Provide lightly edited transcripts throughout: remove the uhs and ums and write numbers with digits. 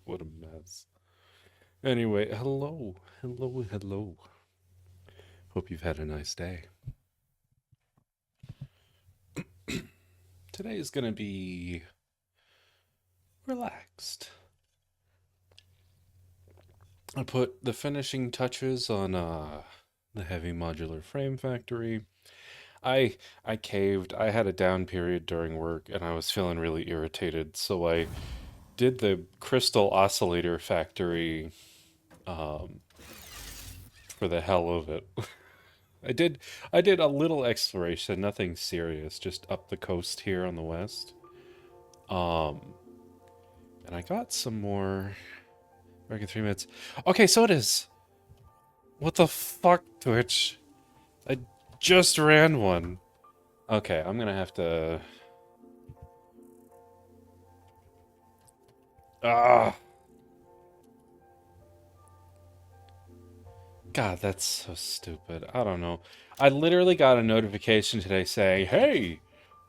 What a mess. Anyway, hello. Hello, hello. Hope you've had a nice day. Today is going to be relaxed. I put the finishing touches on the heavy modular frame factory. I I caved. I had a down period during work and I was feeling really irritated, so I did the crystal oscillator factory um, for the hell of it. I did I did a little exploration, nothing serious, just up the coast here on the west. Um and I got some more back in 3 minutes. Okay, so it is. What the fuck, Twitch? I just ran one. Okay, I'm gonna have to ah God, that's so stupid. I don't know. I literally got a notification today saying, "Hey,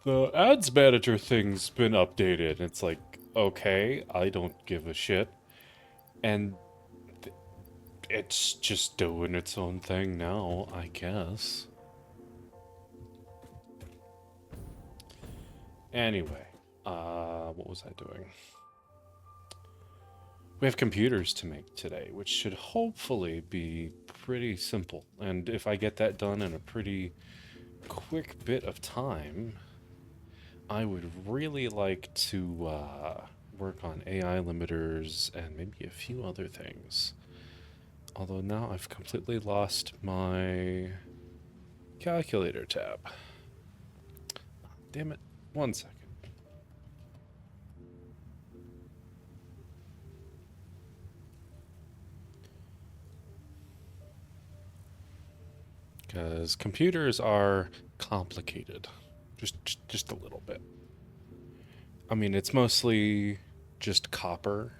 the ads manager thing's been updated." It's like, okay, I don't give a shit. And it's just doing its own thing now, I guess. Anyway, what was I doing? We have computers to make today, which should hopefully be pretty simple. And if I get that done in a pretty quick bit of time, I would really like to work on AI limiters and maybe a few other things. Although now I've completely lost my calculator tab. Damn it. 1 second. Because computers are complicated. Just a little bit. I mean, it's mostly just copper,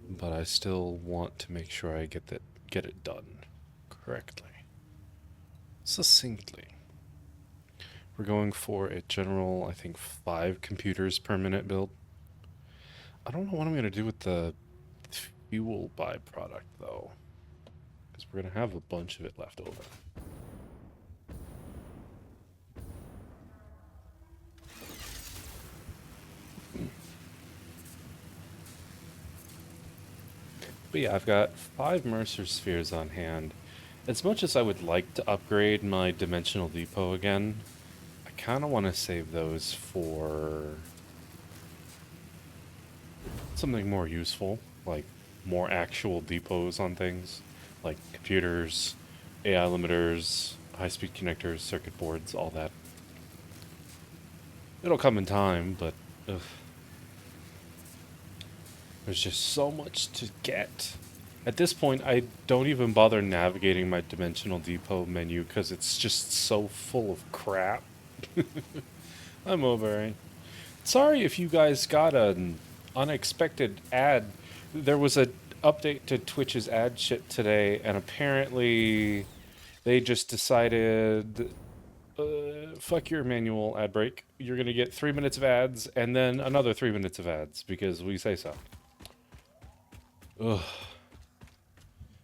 but I still want to make sure I get it done correctly. Succinctly. We're going for a general, I think, 5 computers per minute build. I don't know what I'm going to do with the fuel byproduct, though, because we're going to have a bunch of it left over. But yeah, I've got 5 Mercer spheres on hand. As much as I would like to upgrade my dimensional depot again, I kind of want to save those for something more useful, like more actual depots on things, like computers, AI limiters, high-speed connectors, circuit boards, all that. It'll come in time, but ugh, there's just so much to get. At this point, I don't even bother navigating my dimensional depot menu because it's just so full of crap. I'm over it. Sorry if you guys got an unexpected ad. There was a update to Twitch's ad shit today, and apparently they just decided, fuck your manual ad break. You're gonna get 3 minutes of ads, and then another 3 minutes of ads because we say so. Ugh.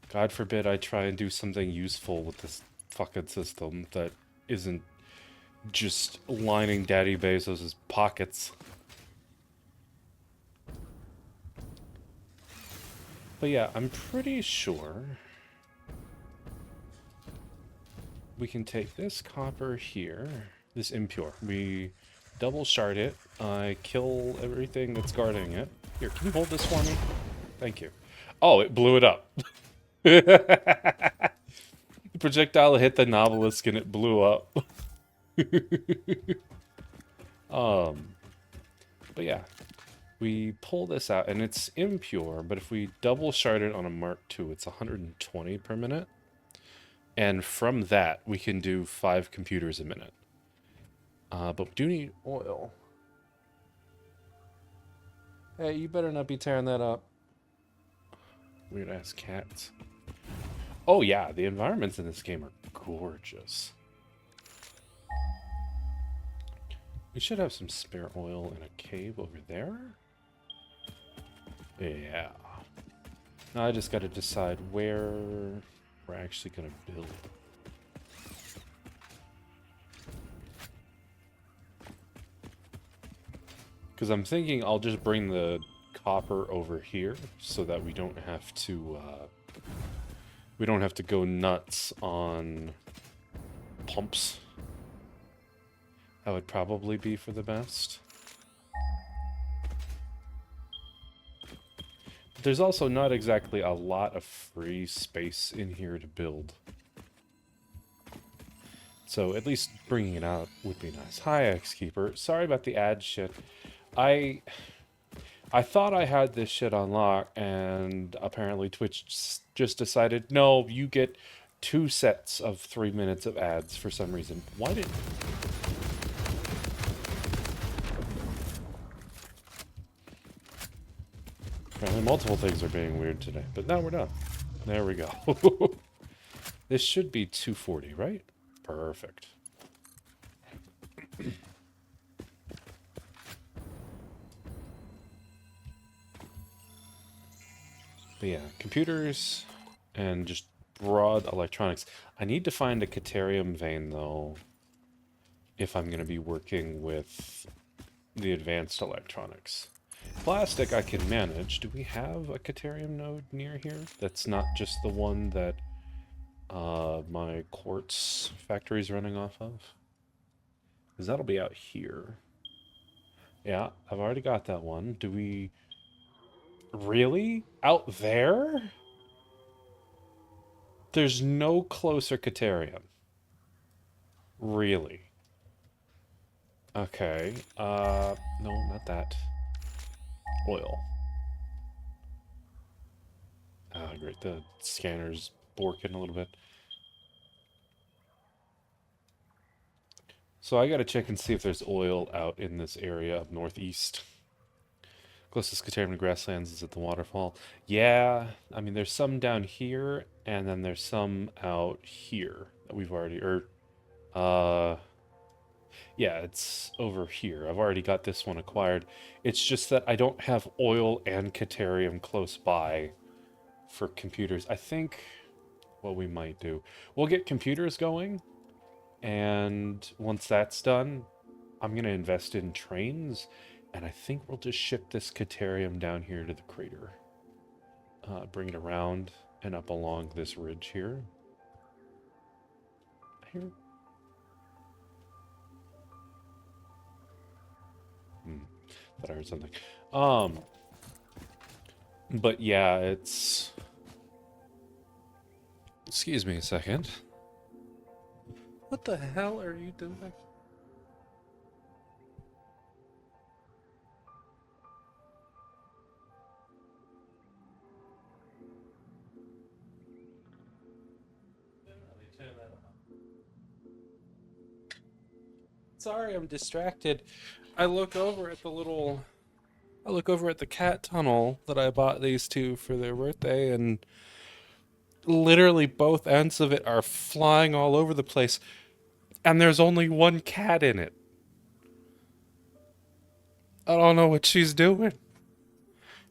God forbid I try and do something useful with this fucking system that isn't just lining Daddy Bezos's pockets. But yeah, I'm pretty sure we can take this copper here, this impure. We double shard it. I kill everything that's guarding it. Here, can you hold this for me? Thank you. Oh, it blew it up. The projectile hit the novelist and it blew up. um, but yeah, we pull this out and it's impure, but if we double shard it on a Mark II, it's 120 per minute. And from that, we can do 5 computers a minute. But we do need oil. Hey, you better not be tearing that up. Weird ass cats. Oh yeah, the environments in this game are gorgeous. We should have some spare oil in a cave over there. Yeah. Now I just gotta decide where we're actually gonna build. Because I'm thinking I'll just bring the copper over here so that we don't have to go nuts on pumps. That would probably be for the best. But there's also not exactly a lot of free space in here to build. So at least bringing it out would be nice. Hi, X-Keeper. Sorry about the ad shit. I thought I had this shit on lock, and apparently Twitch just decided, no, you get 2 sets of 3 minutes of ads for some reason. Why did... Apparently multiple things are being weird today, but now we're done. There we go. This should be 240, right? Perfect. But yeah, computers and just broad electronics. I need to find a Caterium vein, though, if I'm going to be working with the advanced electronics. Plastic I can manage. Do we have a Caterium node near here? That's not just the one that my quartz factory is running off of? Because that'll be out here. Yeah, I've already got that one. Do we... Really? Out there? There's no closer Caterium. Really? Okay. No, not that. Oil. Ah, great. The scanner's borking a little bit. So I gotta check and see if there's oil out in this area of northeast. Closest Caterium to grasslands is at the waterfall. Yeah, I mean, there's some down here, and then there's some out here that we've already... yeah, it's over here. I've already got this one acquired. It's just that I don't have oil and Caterium close by for computers. I think what we might do... We'll get computers going, and once that's done, I'm going to invest in trains, and I think we'll just ship this Caterium down here to the crater. Bring it around and up along this ridge here. Here. Thought I heard something. But yeah, it's... Excuse me a second. What the hell are you doing? Sorry, I'm distracted. I look over at the cat tunnel that I bought these two for their birthday, and literally both ends of it are flying all over the place, and there's only one cat in it. I don't know what she's doing.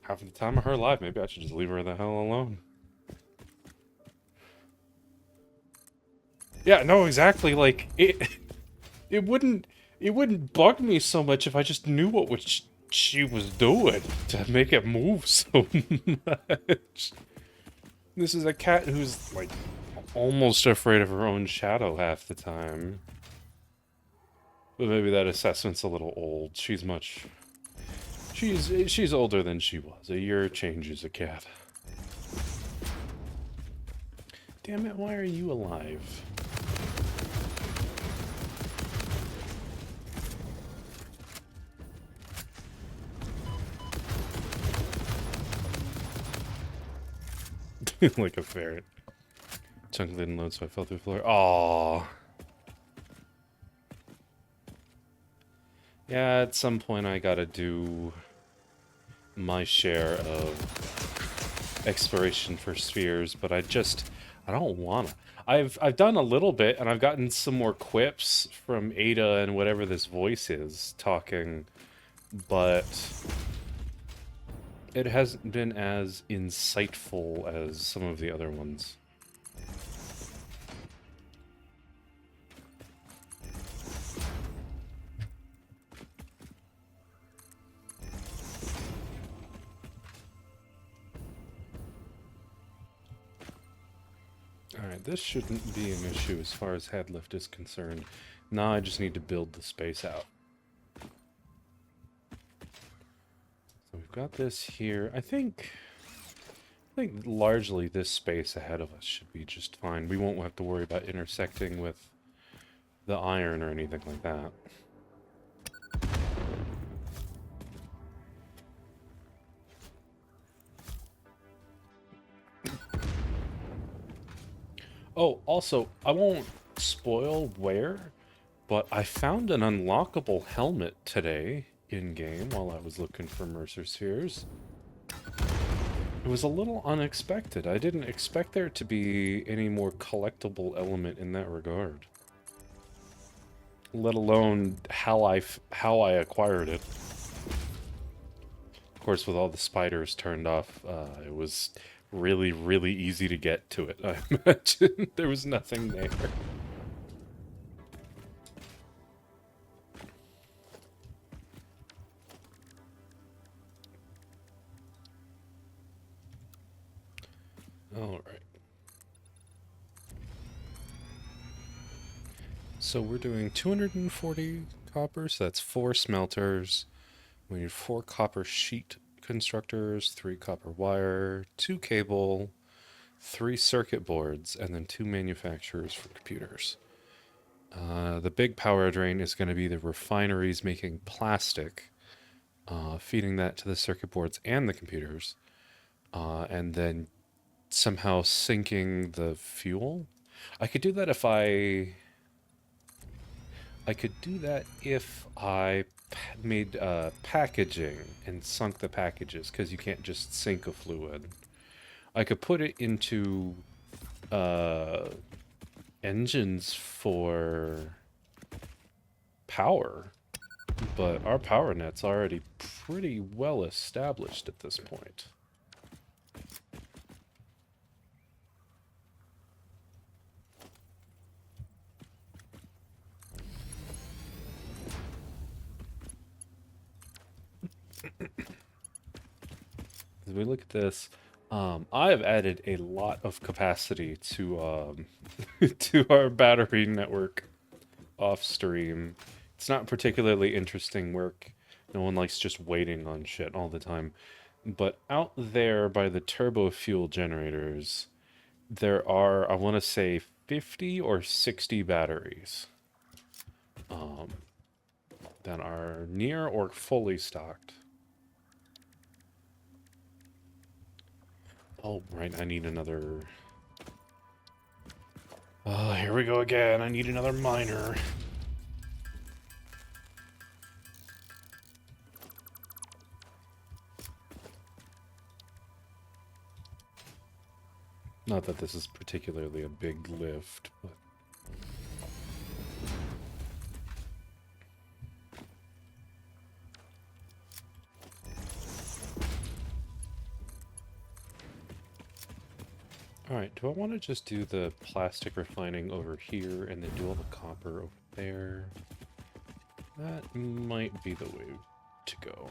Having the time of her life. Maybe I should just leave her the hell alone. Yeah, no, exactly. Like, it wouldn't bug me so much if I just knew what she was doing to make it move so much. This is a cat who's, like, almost afraid of her own shadow half the time. But maybe that assessment's a little old. She's older than she was. A year changes a cat. Damn it, why are you alive? Like a ferret. Chunk didn't load, so I fell through the floor. Aww. Yeah, at some point I gotta do my share of exploration for spheres, but I don't wanna. I've done a little bit, and I've gotten some more quips from Ada and whatever this voice is talking, but It hasn't been as insightful as some of the other ones. Alright, this shouldn't be an issue as far as head lift is concerned. Now I just need to build the space out. So we've got this here. I think largely this space ahead of us should be just fine. We won't have to worry about intersecting with the iron or anything like that. Oh, also, I won't spoil where, but I found an unlockable helmet today in-game while I was looking for Mercer Spheres. It was a little unexpected. I didn't expect there to be any more collectible element in that regard. Let alone how I acquired it. Of course, with all the spiders turned off, it was really, really easy to get to it, I imagine. There was nothing there. Alright. So we're doing 240 copper, so that's 4 smelters. We need 4 copper sheet constructors, 3 copper wire, 2 cable, 3 circuit boards, and then 2 manufacturers for computers. The big power drain is going to be the refineries making plastic, feeding that to the circuit boards and the computers, and then somehow sinking the fuel. I could do that if I could do that if I made packaging and sunk the packages, because you can't just sink a fluid. I could put it into engines for power, but our power net's already pretty well established at this point. As we look at this, I have added a lot of capacity to to our battery network off stream. It's not particularly interesting work. No one likes just waiting on shit all the time. But out there by the turbo fuel generators, there are, I want to say, 50 or 60 batteries that are near or fully stocked. Oh, right, I need another... Oh, here we go again. I need another miner. Not that this is particularly a big lift, but... Alright, do I want to just do the plastic refining over here and then do all the copper over there? That might be the way to go.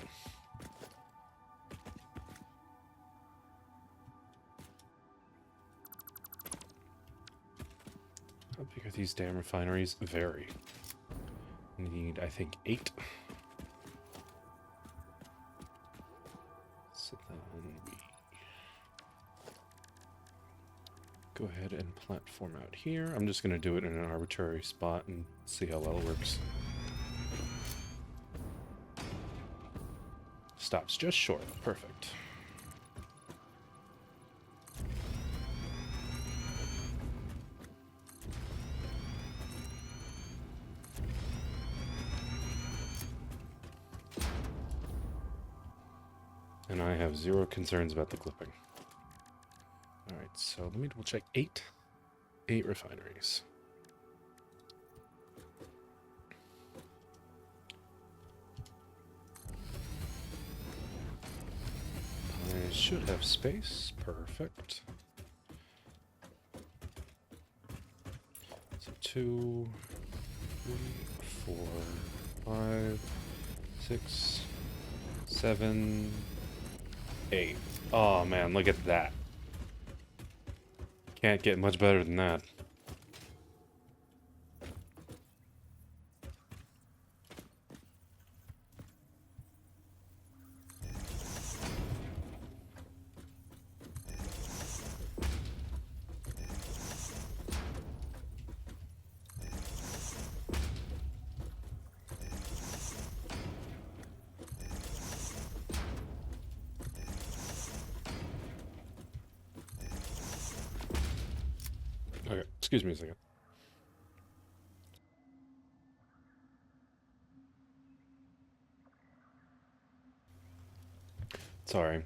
How big are these damn refineries? Very. Need, I think, 8. So then we go ahead and platform out here. I'm just going to do it in an arbitrary spot and see how well it works. Stops just short. Perfect. And I have 0 concerns about the clipping. Alright, so let me double check. 8 refineries. I should have space. Perfect. So 2, 3, 4, 5, 6, 7, 8. Oh man, look at that. Can't get much better than that. Okay, excuse me a second. Sorry.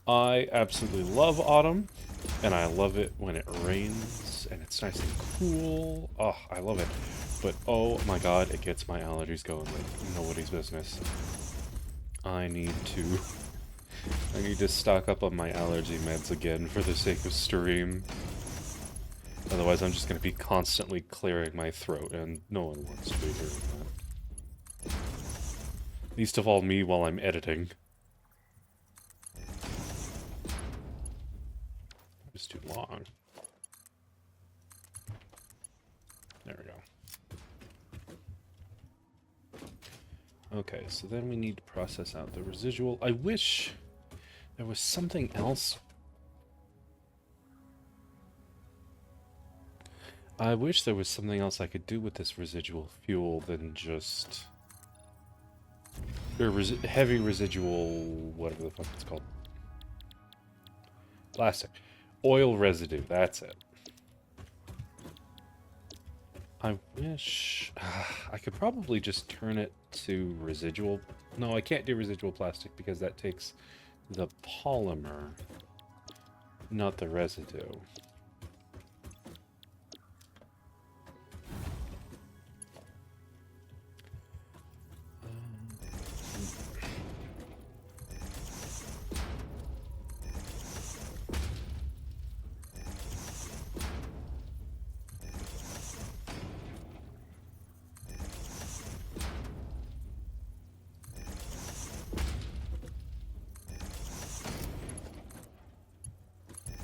I absolutely love autumn, and I love it when it rains and it's nice and cool. Oh, I love it. But oh my god, it gets my allergies going like nobody's business. I need to I need to stock up on my allergy meds again for the sake of stream. Otherwise I'm just gonna be constantly clearing my throat, and no one wants to be hearing that. Least of all me while I'm editing. It's too long. There we go. Okay, so then we need to process out the residual. I wish there was something else. I wish there was something else I could do with this residual fuel than just... Or heavy residual... whatever the fuck it's called. Plastic. Oil residue, that's it. I wish... I could probably just turn it to residual... No, I can't do residual plastic because that takes the polymer, not the residue.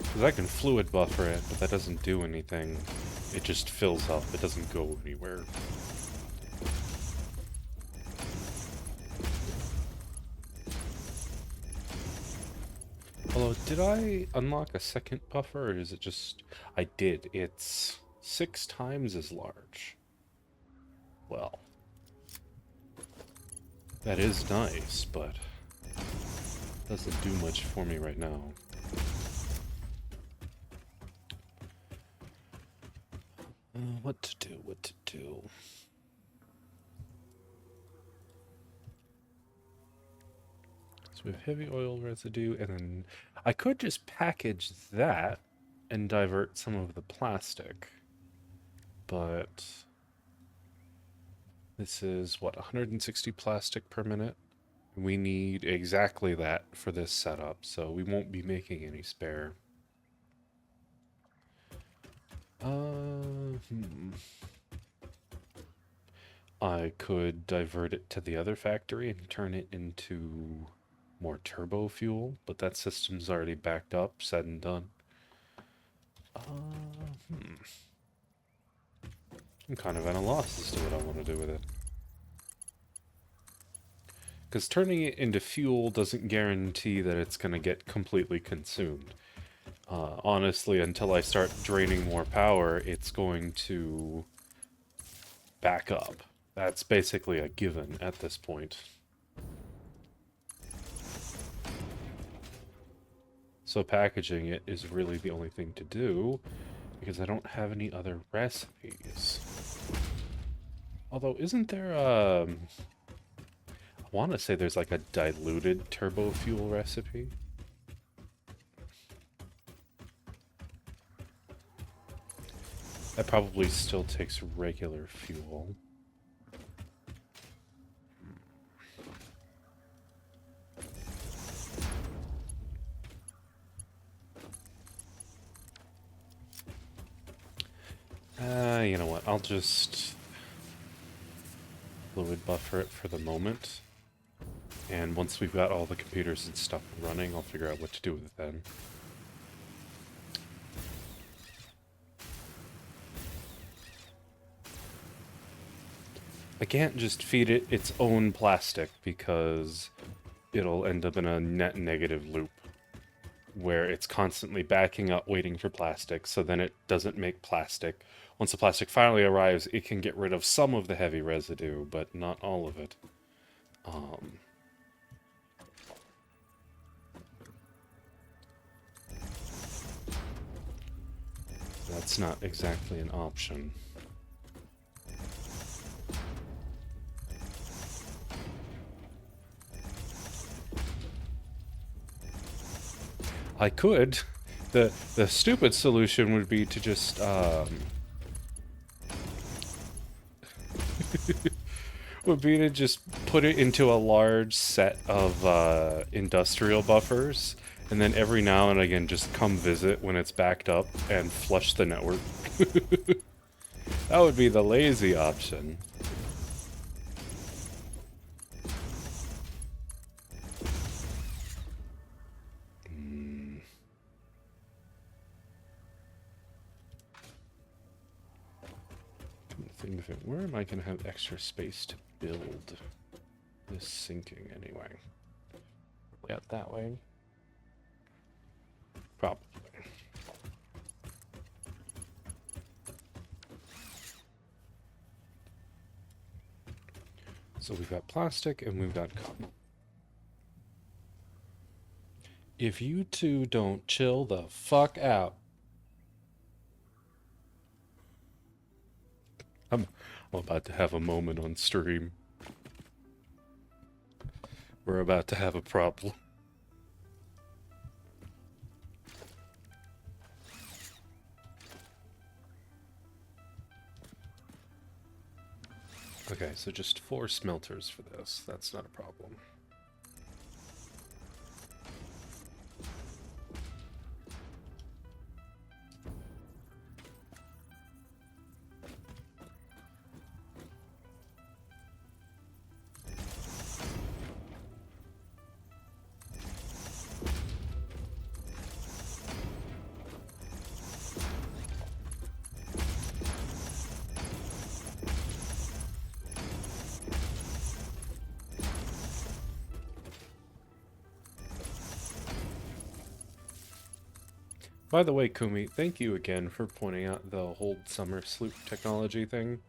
Because I can fluid buffer it, but that doesn't do anything. It just fills up. It doesn't go anywhere. Although, did I unlock a second buffer, or is it just... I did. It's 6 times as large. Well, that is nice, but doesn't do much for me right now. What to do? So we have heavy oil residue, and then I could just package that and divert some of the plastic. But this is, what, 160 plastic per minute? We need exactly that for this setup, so we won't be making any spare. I could divert it to the other factory and turn it into more turbo fuel, but that system's already backed up, said and done. I'm kind of at a loss as to what I want to do with it. Because turning it into fuel doesn't guarantee that it's going to get completely consumed. Honestly, until I start draining more power, it's going to back up. That's basically a given at this point. So packaging it is really the only thing to do, because I don't have any other recipes. Although, isn't there I want to say there's like a diluted turbo fuel recipe. That probably still takes regular fuel. You know what? I'll just fluid buffer it for the moment. And once we've got all the computers and stuff running, I'll figure out what to do with it then. I can't just feed it its own plastic because it'll end up in a net negative loop where it's constantly backing up waiting for plastic, so then it doesn't make plastic. Once the plastic finally arrives, it can get rid of some of the heavy residue, but not all of it. That's not exactly an option. I could. The stupid solution would be to just would be to just put it into a large set of industrial buffers, and then every now and again just come visit when it's backed up and flush the network. That would be the lazy option. Think of it. Where am I going to have extra space to build this sinking anyway? Out that way? Probably. So we've got plastic and we've got cotton. If you two don't chill the fuck out. I'm about to have a moment on stream. We're about to have a problem. Okay, so just 4 smelters for this. That's not a problem. By the way, Kumi, thank you again for pointing out the hold summer sloop technology thing,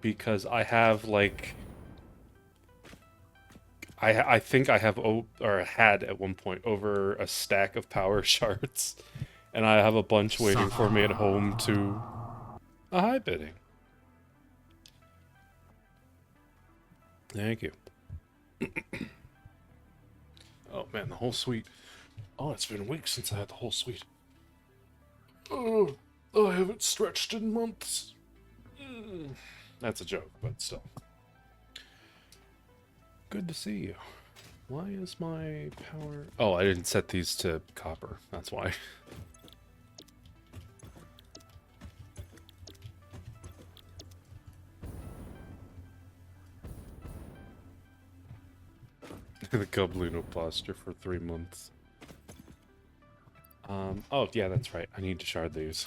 because I have, like, I think I have, or had at one point, over a stack of power shards, and I have a bunch waiting for me at home to... hi, bidding. Thank you. Oh man, the whole suite. Oh, it's been weeks since I had the whole suite. Oh, I haven't stretched in months. That's a joke, but still. Good to see you. Why is my power... Oh, I didn't set these to copper. That's why. The Gublino posture for 3 months. Oh, yeah, that's right. I need to shard these.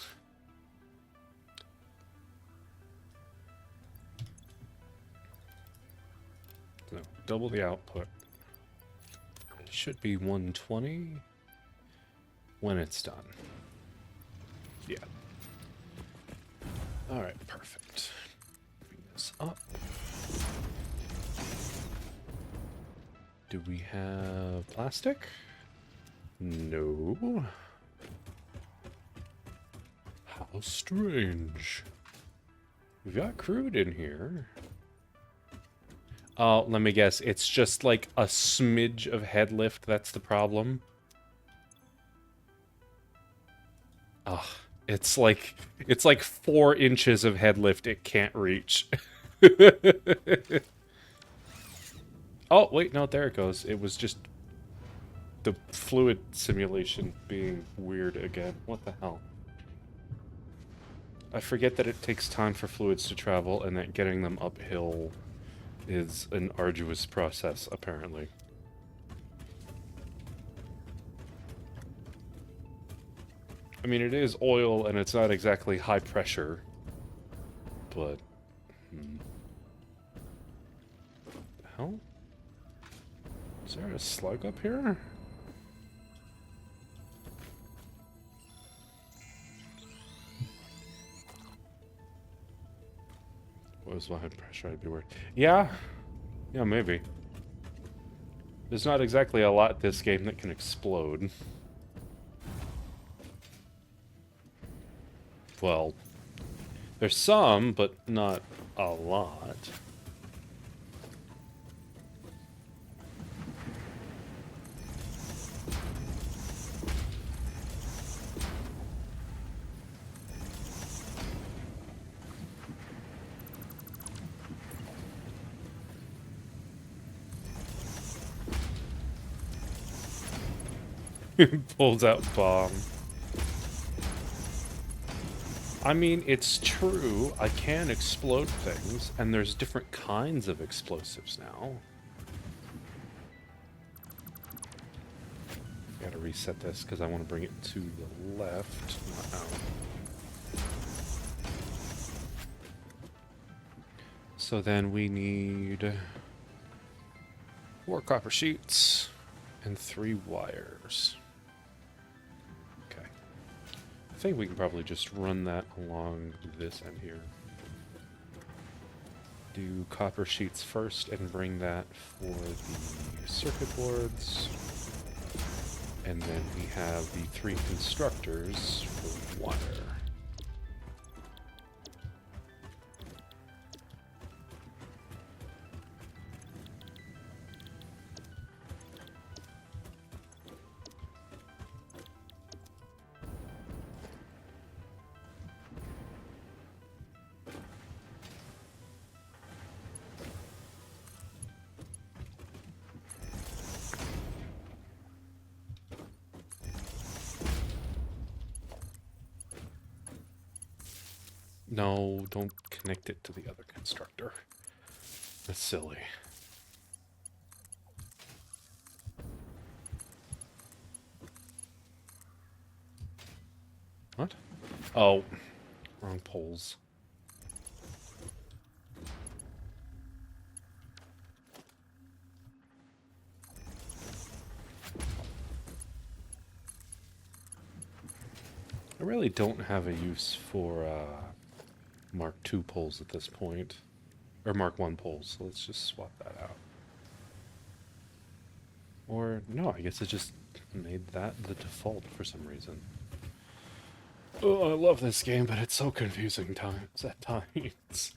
So, double the output. It should be 120 when it's done. Yeah. Alright, perfect. Bring this up. Do we have plastic? No. How strange. We've got crude in here. Oh, let me guess. It's just like a smidge of head lift. That's the problem. Ugh. It's like 4 inches of head lift it can't reach. Oh, wait, no, there it goes. It was just the fluid simulation being weird again. What the hell? I forget that it takes time for fluids to travel and that getting them uphill is an arduous process, apparently. I mean, it is oil and it's not exactly high pressure, but... The hell? Is there a slug up here? What was behind pressure? I'd be worried. Yeah. Yeah, maybe. There's not exactly a lot this game that can explode. Well, there's some, but not a lot. Pulls out bomb. I mean, it's true. I can explode things, and there's different kinds of explosives now. Gotta reset this because I want to bring it to the left, not out. So then we need 4 copper sheets and 3 wires. Okay. I think we can probably just run that along this end here. Do copper sheets first and bring that for the circuit boards. And then we have the 3 constructors for wire. No, don't connect it to the other constructor. That's silly. What? Oh, wrong poles. I really don't have a use for Mark II poles at this point. Or Mark I poles, so let's just swap that out. Or, no, I guess it just made that the default for some reason. Oh, I love this game, but it's so confusing at times.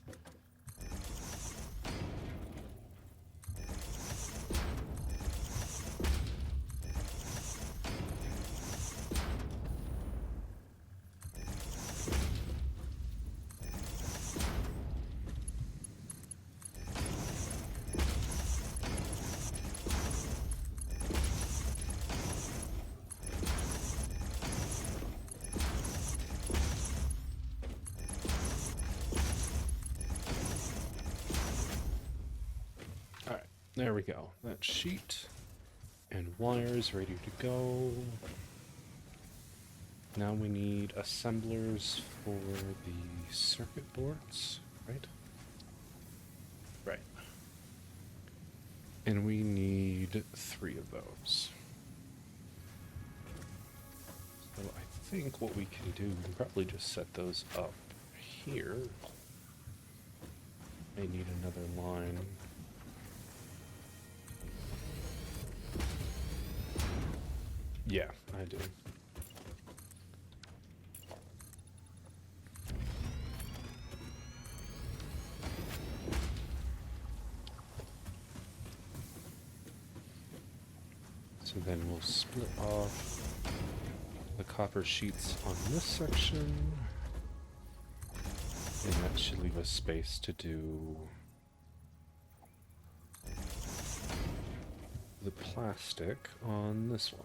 There we go. That sheet and wires ready to go. Now we need assemblers for the circuit boards, right? Right. And we need 3 of those. So I think what we can do, we can probably just set those up here. May need another line. Yeah, I do. So then we'll split off the copper sheets on this section. And that should leave us space to do the plastic on this one.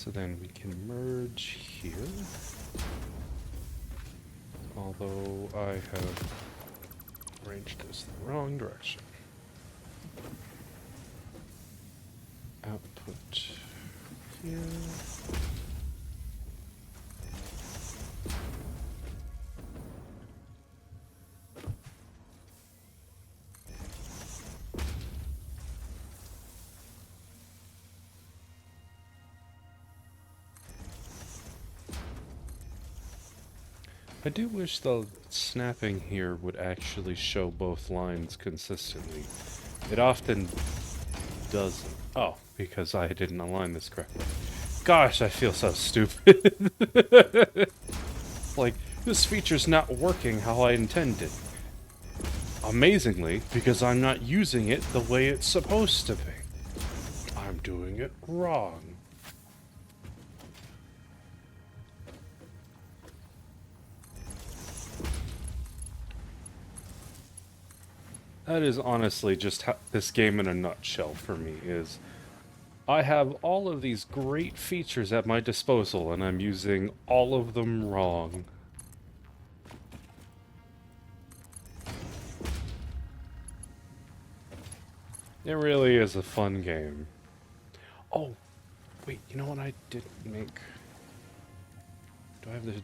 So then we can merge here. Although I have arranged this the wrong direction. Output here. I do wish the snapping here would actually show both lines consistently. It often doesn't. Oh, because I didn't align this correctly. Gosh, I feel so stupid. Like, this feature's not working how I intended. Amazingly, because I'm not using it the way it's supposed to be. I'm doing it wrong. That is honestly just how this game in a nutshell for me is. I have all of these great features at my disposal, and I'm using all of them wrong. It really is a fun game. Oh, wait, you know what I didn't make? Do I have the...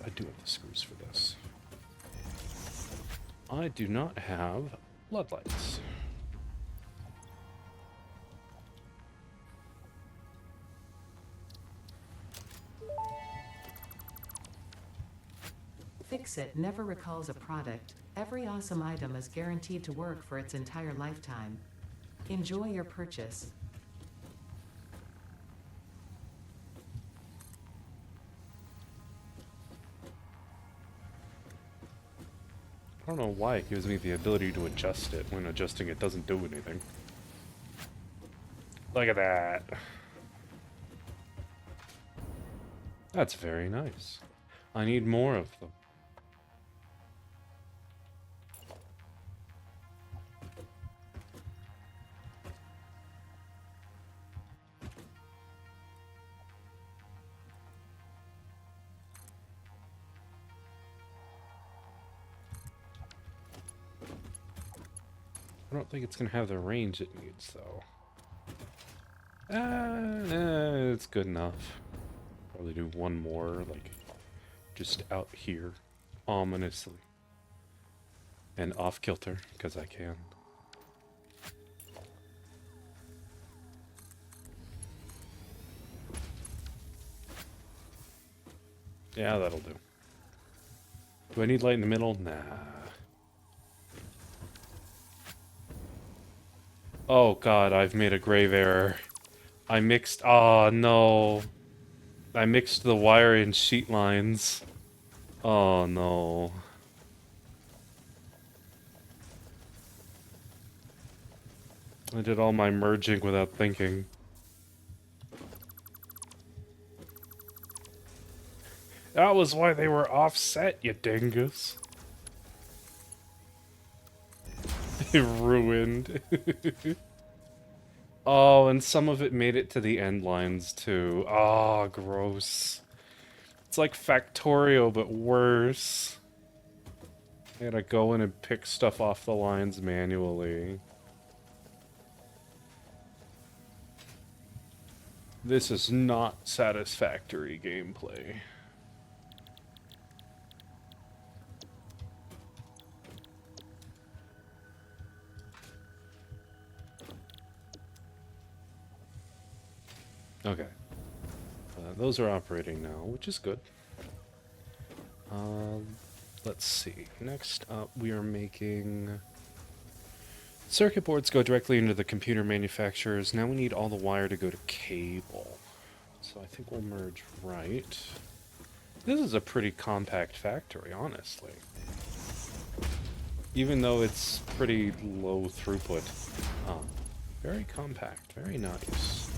I do have the screws for this. I do not have floodlights. Fix-It never recalls a product. Every awesome item is guaranteed to work for its entire lifetime. Enjoy your purchase. I don't know why it gives me the ability to adjust it when adjusting it doesn't do anything. Look at that. That's very nice. I need more of them. I don't think it's going to have the range it needs, though. It's good enough. Probably do one more, like, just out here, ominously. And off-kilter, because I can. Yeah, that'll do. Do I need light in the middle? Nah. Oh god, I've made a grave error. I mixed... Oh, no. I mixed the wire and sheet lines. Oh, no. I did all my merging without thinking. That was why they were offset, you dingus. Ruined. Oh, and some of it made it to the end lines, too. Oh, gross. It's like Factorio, but worse. I gotta go in and pick stuff off the lines manually. This is not satisfactory gameplay. Okay. Those are operating now, which is good. Let's see. Next up, we are making... Circuit boards go directly into the computer manufacturers. Now we need all the wire to go to cable. So I think we'll merge right. This is a pretty compact factory, honestly. Even though it's pretty low throughput. Very compact, very nice.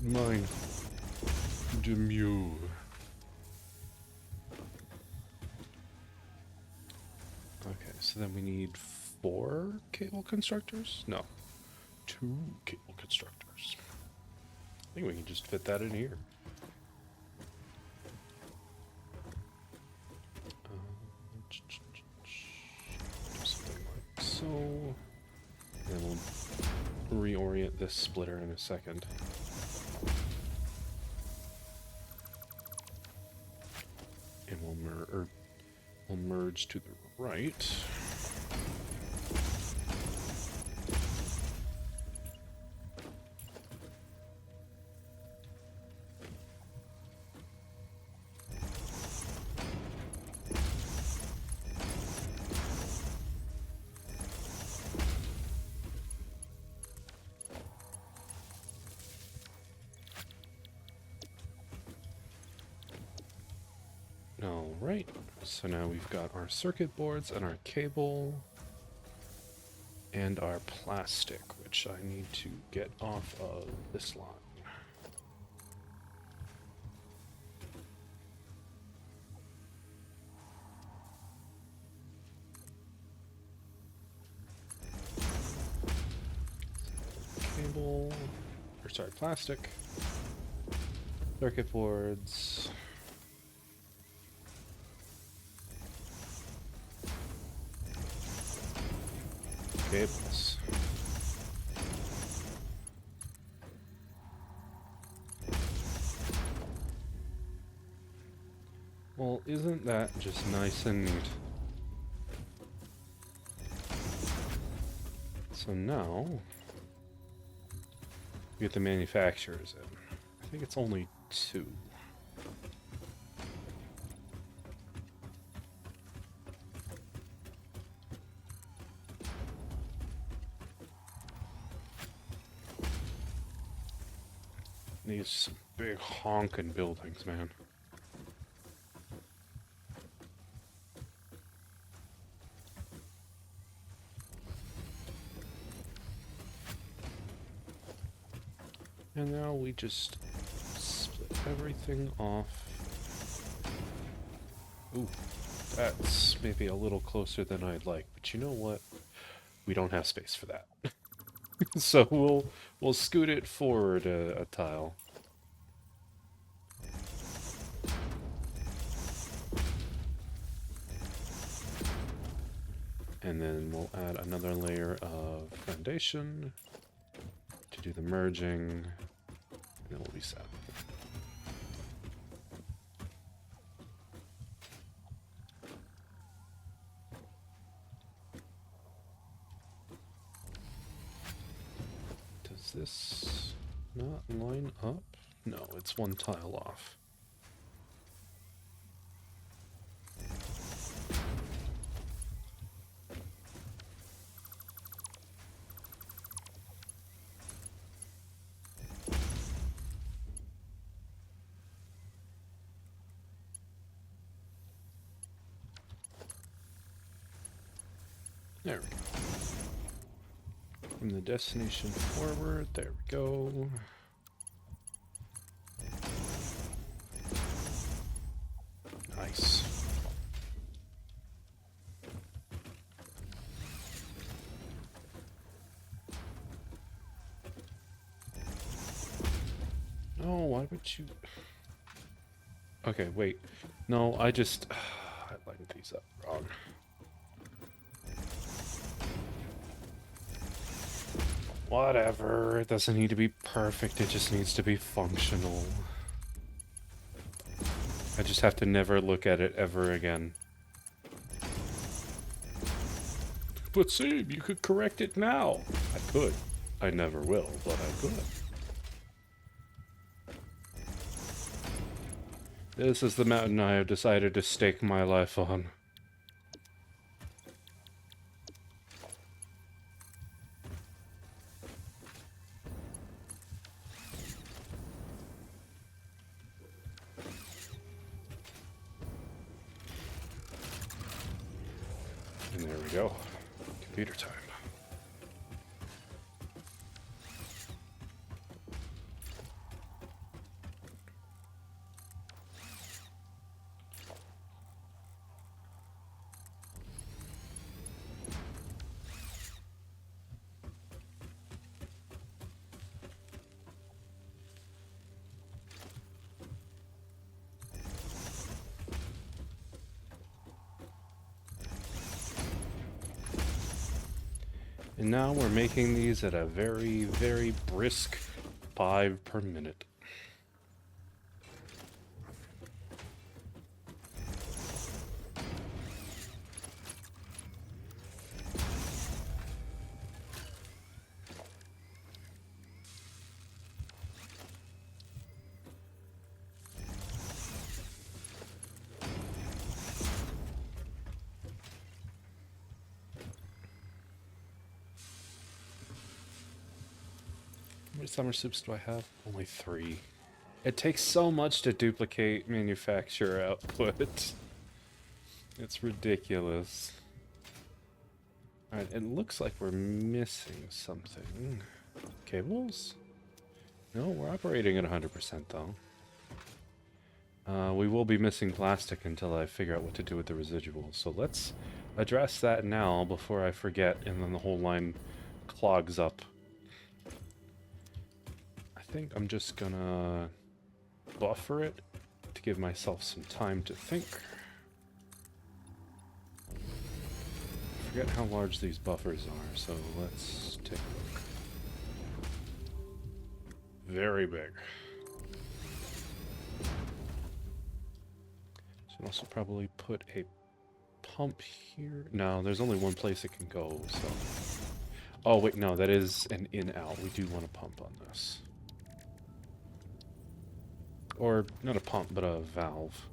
Mine. Demure. Okay, so then we need 4 cable constructors? No, 2 cable constructors. I think we can just fit that in here. Do something like so. Then we'll reorient this splitter in a second. And we'll merge to the right. Alright, so now we've got our circuit boards and our cable and our plastic, which I need to get off of this line. Cable, or sorry, plastic, circuit boards. Cables. Well, isn't that just nice and neat? So now, we get the manufacturers in. I think it's only 2. These some big honking buildings, man. And now we just split everything off. Ooh, that's maybe a little closer than I'd like, but you know what? We don't have space for that. So we'll scoot it forward a tile. And then we'll add another layer of foundation to do the merging, and then we'll be set. Does this not line up? No, it's one tile off. There we go. From the destination forward, there we go. Nice. Oh, why would you... Okay, wait. No, I just... I lined these up wrong. Whatever, it doesn't need to be perfect, it just needs to be functional. I just have to never look at it ever again. But Sam, you could correct it now. I could. I never will, but I could. This is the mountain I have decided to stake my life on. And there we go. Computer time. And now we're making these at a very, very brisk 5 per minute. How many summer soups do I have? Only 3. It takes so much to duplicate manufacturer output. It's ridiculous. Alright, it looks like we're missing something. Cables? No, we're operating at 100% though. We will be missing plastic until I figure out what to do with the residuals. So let's address that now before I forget and then the whole line clogs up. I think I'm just gonna buffer it to give myself some time to think. I forget how large these buffers are, so let's take a look. Very big. Should also probably put a pump here. No, there's only one place it can go, so... Oh, wait, no, that is an in-out. We do want a pump on this. Or, not a pump, but a valve.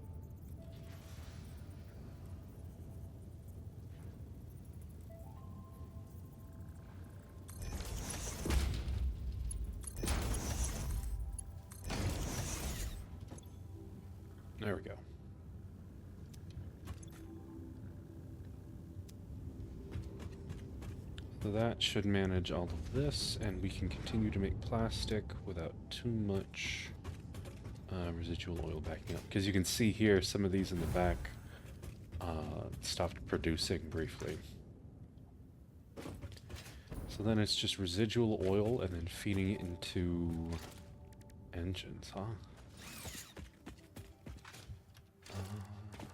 There we go. So that should manage all of this, and we can continue to make plastic without too much residual oil backing up. Because you can see here, some of these in the back stopped producing briefly. So then it's just residual oil and then feeding it into engines, huh?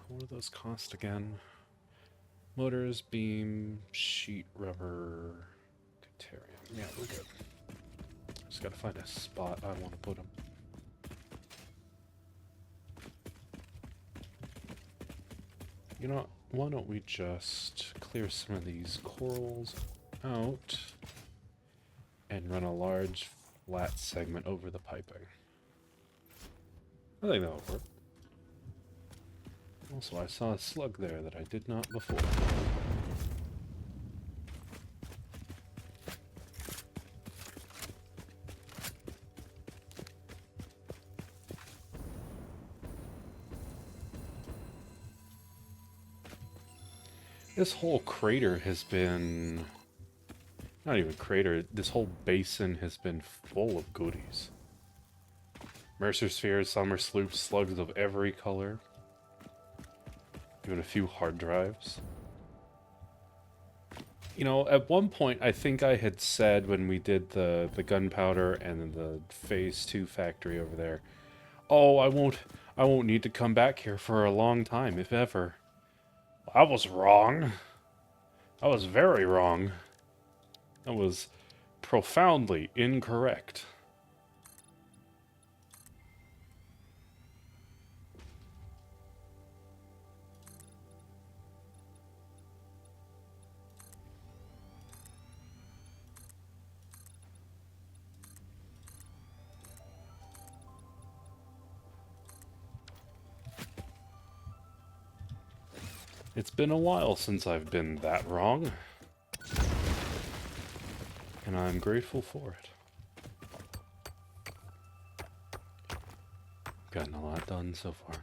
What do those cost again? Motors, beam, sheet, rubber, Caterium. Yeah, we're good. Just gotta find a spot I want to put them. You know, why don't we just clear some of these corals out and run a large flat segment over the piping. I think that'll work. Also, I saw a slug there that I did not before. This whole crater has been... Not even crater, this whole basin has been full of goodies. Mercer spheres, summer sloops, slugs of every color. Even a few hard drives. You know, at one point, I think I had said when we did the gunpowder and then the phase 2 factory over there, oh, I won't need to come back here for a long time, if ever. I was wrong. I was very wrong. I was profoundly incorrect. It's been a while since I've been that wrong. And I'm grateful for it. Gotten a lot done so far.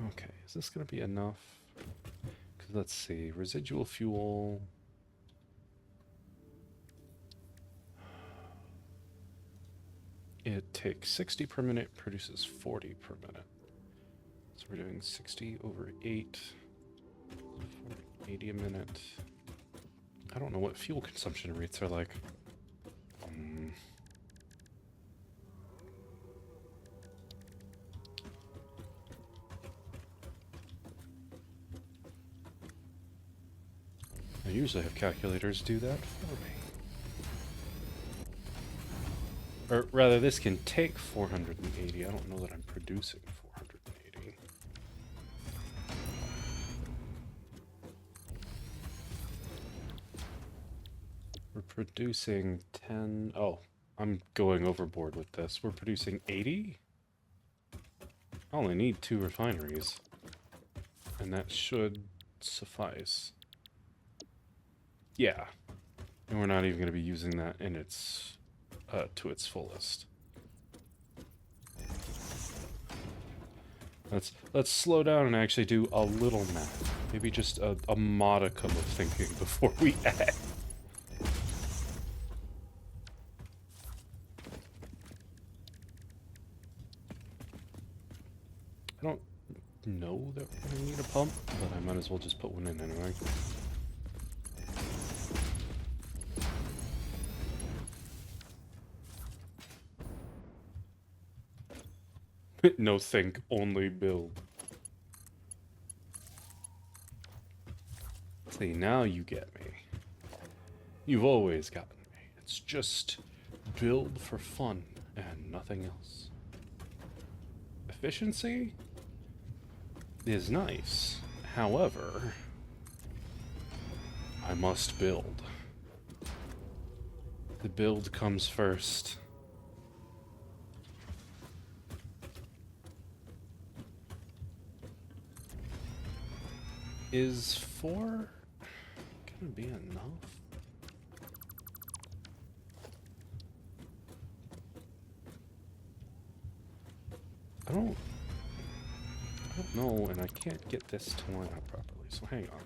Okay, is this going to be enough? Because let's see, residual fuel... It takes 60 per minute, produces 40 per minute. So we're doing 60 over 8, 80 a minute. I don't know what fuel consumption rates are like. I usually have calculators do that for me. Or rather, this can take 480. I don't know that I'm producing 480. We're producing 10... Oh, I'm going overboard with this. We're producing 80? I only need 2 refineries. And that should suffice. Yeah. And we're not even going to be using that in its... to its fullest. Let's slow down and actually do a little math. Maybe just a modicum of thinking before we act. I don't know that we're gonna need a pump, but I might as well just put one in anyway. No think, only build. See, now you get me. You've always gotten me. It's just build for fun and nothing else. Efficiency is nice. However, I must build. The build comes first. Is 4 gonna be enough? I don't know, and I can't get this to line up properly, so hang on.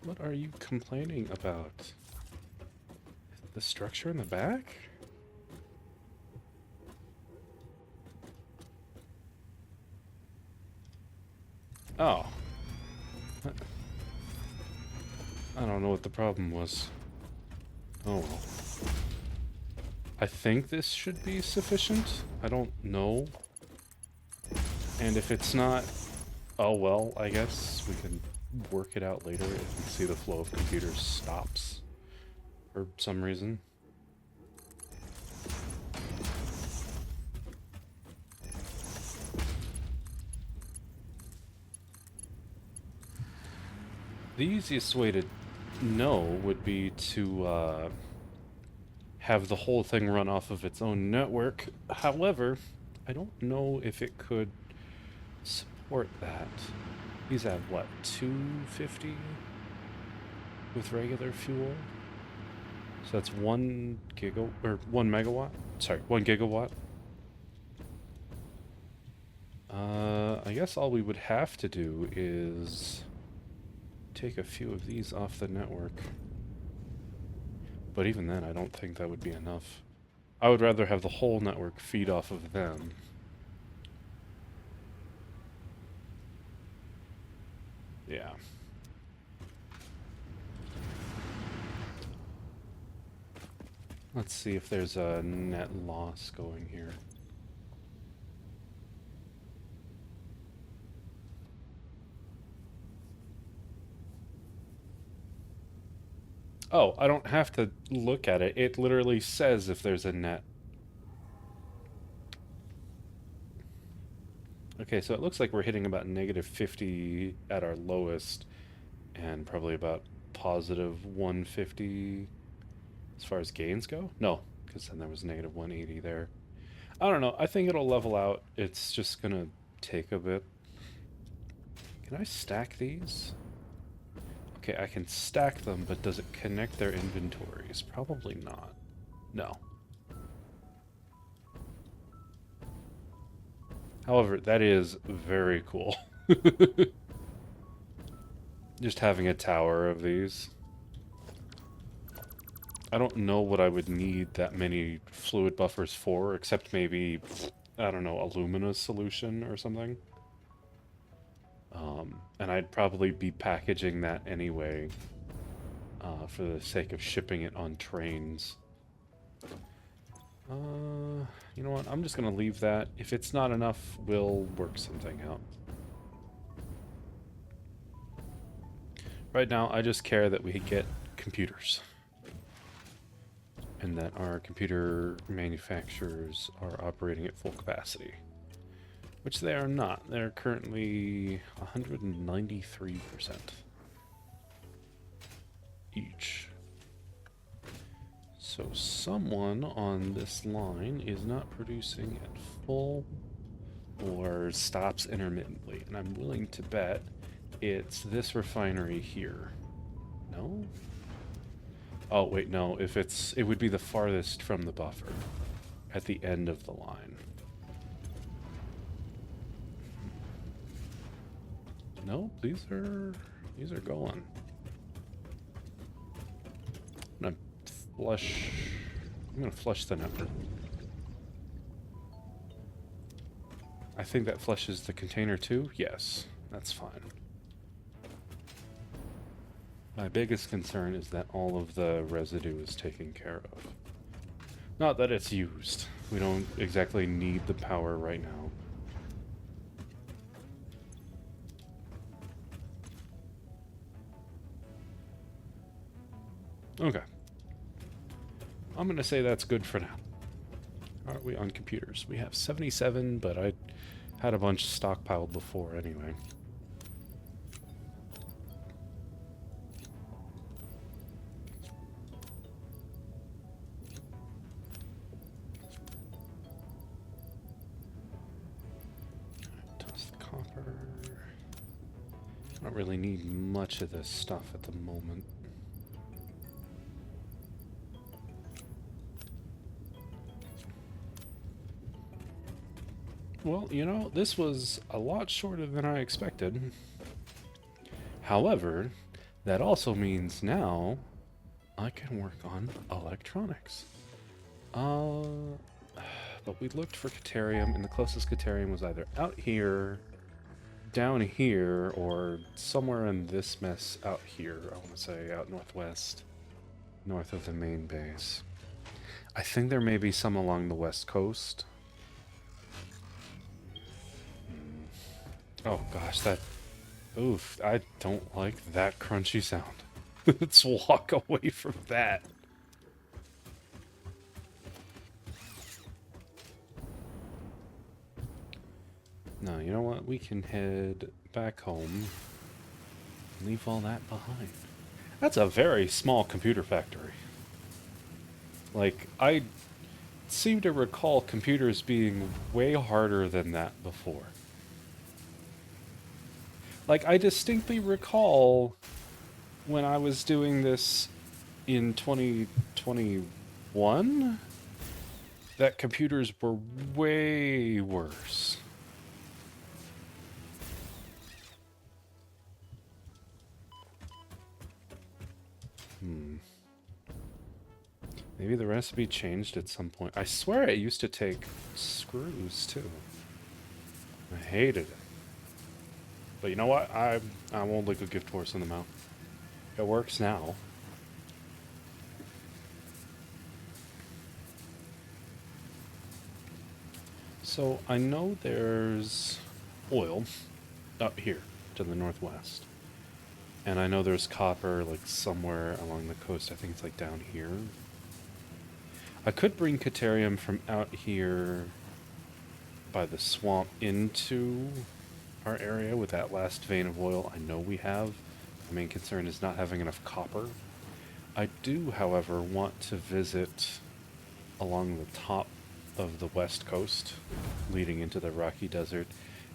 What are you complaining about? The structure in the back? Oh. I don't know what the problem was. Oh well. I think this should be sufficient. I don't know. And if it's not, oh well, I guess we can work it out later if we see the flow of computers stops for some reason. The easiest way to know would be to have the whole thing run off of its own network. However, I don't know if it could support that. He's at what, 250 with regular fuel? So that's 1 megawatt? Sorry, 1 gigawatt. I guess all we would have to do is take a few of these off the network. But even then, I don't think that would be enough. I would rather have the whole network feed off of them. Yeah. Let's see if there's a net loss going here. Oh, I don't have to look at it. It literally says if there's a net. Okay, so it looks like we're hitting about negative 50 at our lowest, and probably about positive 150 as far as gains go. No, because then there was negative 180 there. I don't know. I think it'll level out. It's just gonna take a bit. Can I stack these? Okay, I can stack them, but does it connect their inventories? Probably not. No. However, that is very cool. Just having a tower of these. I don't know what I would need that many fluid buffers for, except maybe, I don't know, a Lumina solution or something. And I'd probably be packaging that anyway, for the sake of shipping it on trains. You know what? I'm just gonna leave that. If it's not enough, we'll work something out. Right now, I just care that we get computers. And that our computer manufacturers are operating at full capacity. Which they are not. They're currently 193% each. So someone on this line is not producing at full or stops intermittently. And I'm willing to bet it's this refinery here. No? Oh, wait, no. It would be the farthest from the buffer at the end of the line. No, these are going. I'm gonna flush the network. I think that flushes the container too. Yes, that's fine. My biggest concern is that all of the residue is taken care of. Not that it's used. We don't exactly need the power right now. Okay. I'm going to say that's good for now. Are we on computers? We have 77, but I had a bunch stockpiled before anyway. Toss the copper. I don't really need much of this stuff at the moment. Well, you know, this was a lot shorter than I expected. However, that also means now I can work on electronics. But we looked for Caterium, and the closest Caterium was either out here, down here, or somewhere in this mess out here. I want to say out northwest, north of the main base. I think there may be some along the west coast. Oh gosh, that... Oof, I don't like that crunchy sound. Let's walk away from that. No, you know what? We can head back home. Leave all that behind. That's a very small computer factory. Like, I seem to recall computers being way harder than that before. Like, I distinctly recall when I was doing this in 2021 that computers were way worse. Maybe the recipe changed at some point. I swear it used to take screws too. I hated it. But you know what? I won't lick a gift horse in the mouth. It works now. So I know there's oil up here to the northwest. And I know there's copper like somewhere along the coast. I think it's like down here. I could bring Caterium from out here by the swamp into our area with that last vein of oil I know we have. My main concern is not having enough copper. I do, however, want to visit along the top of the west coast, leading into the Rocky Desert,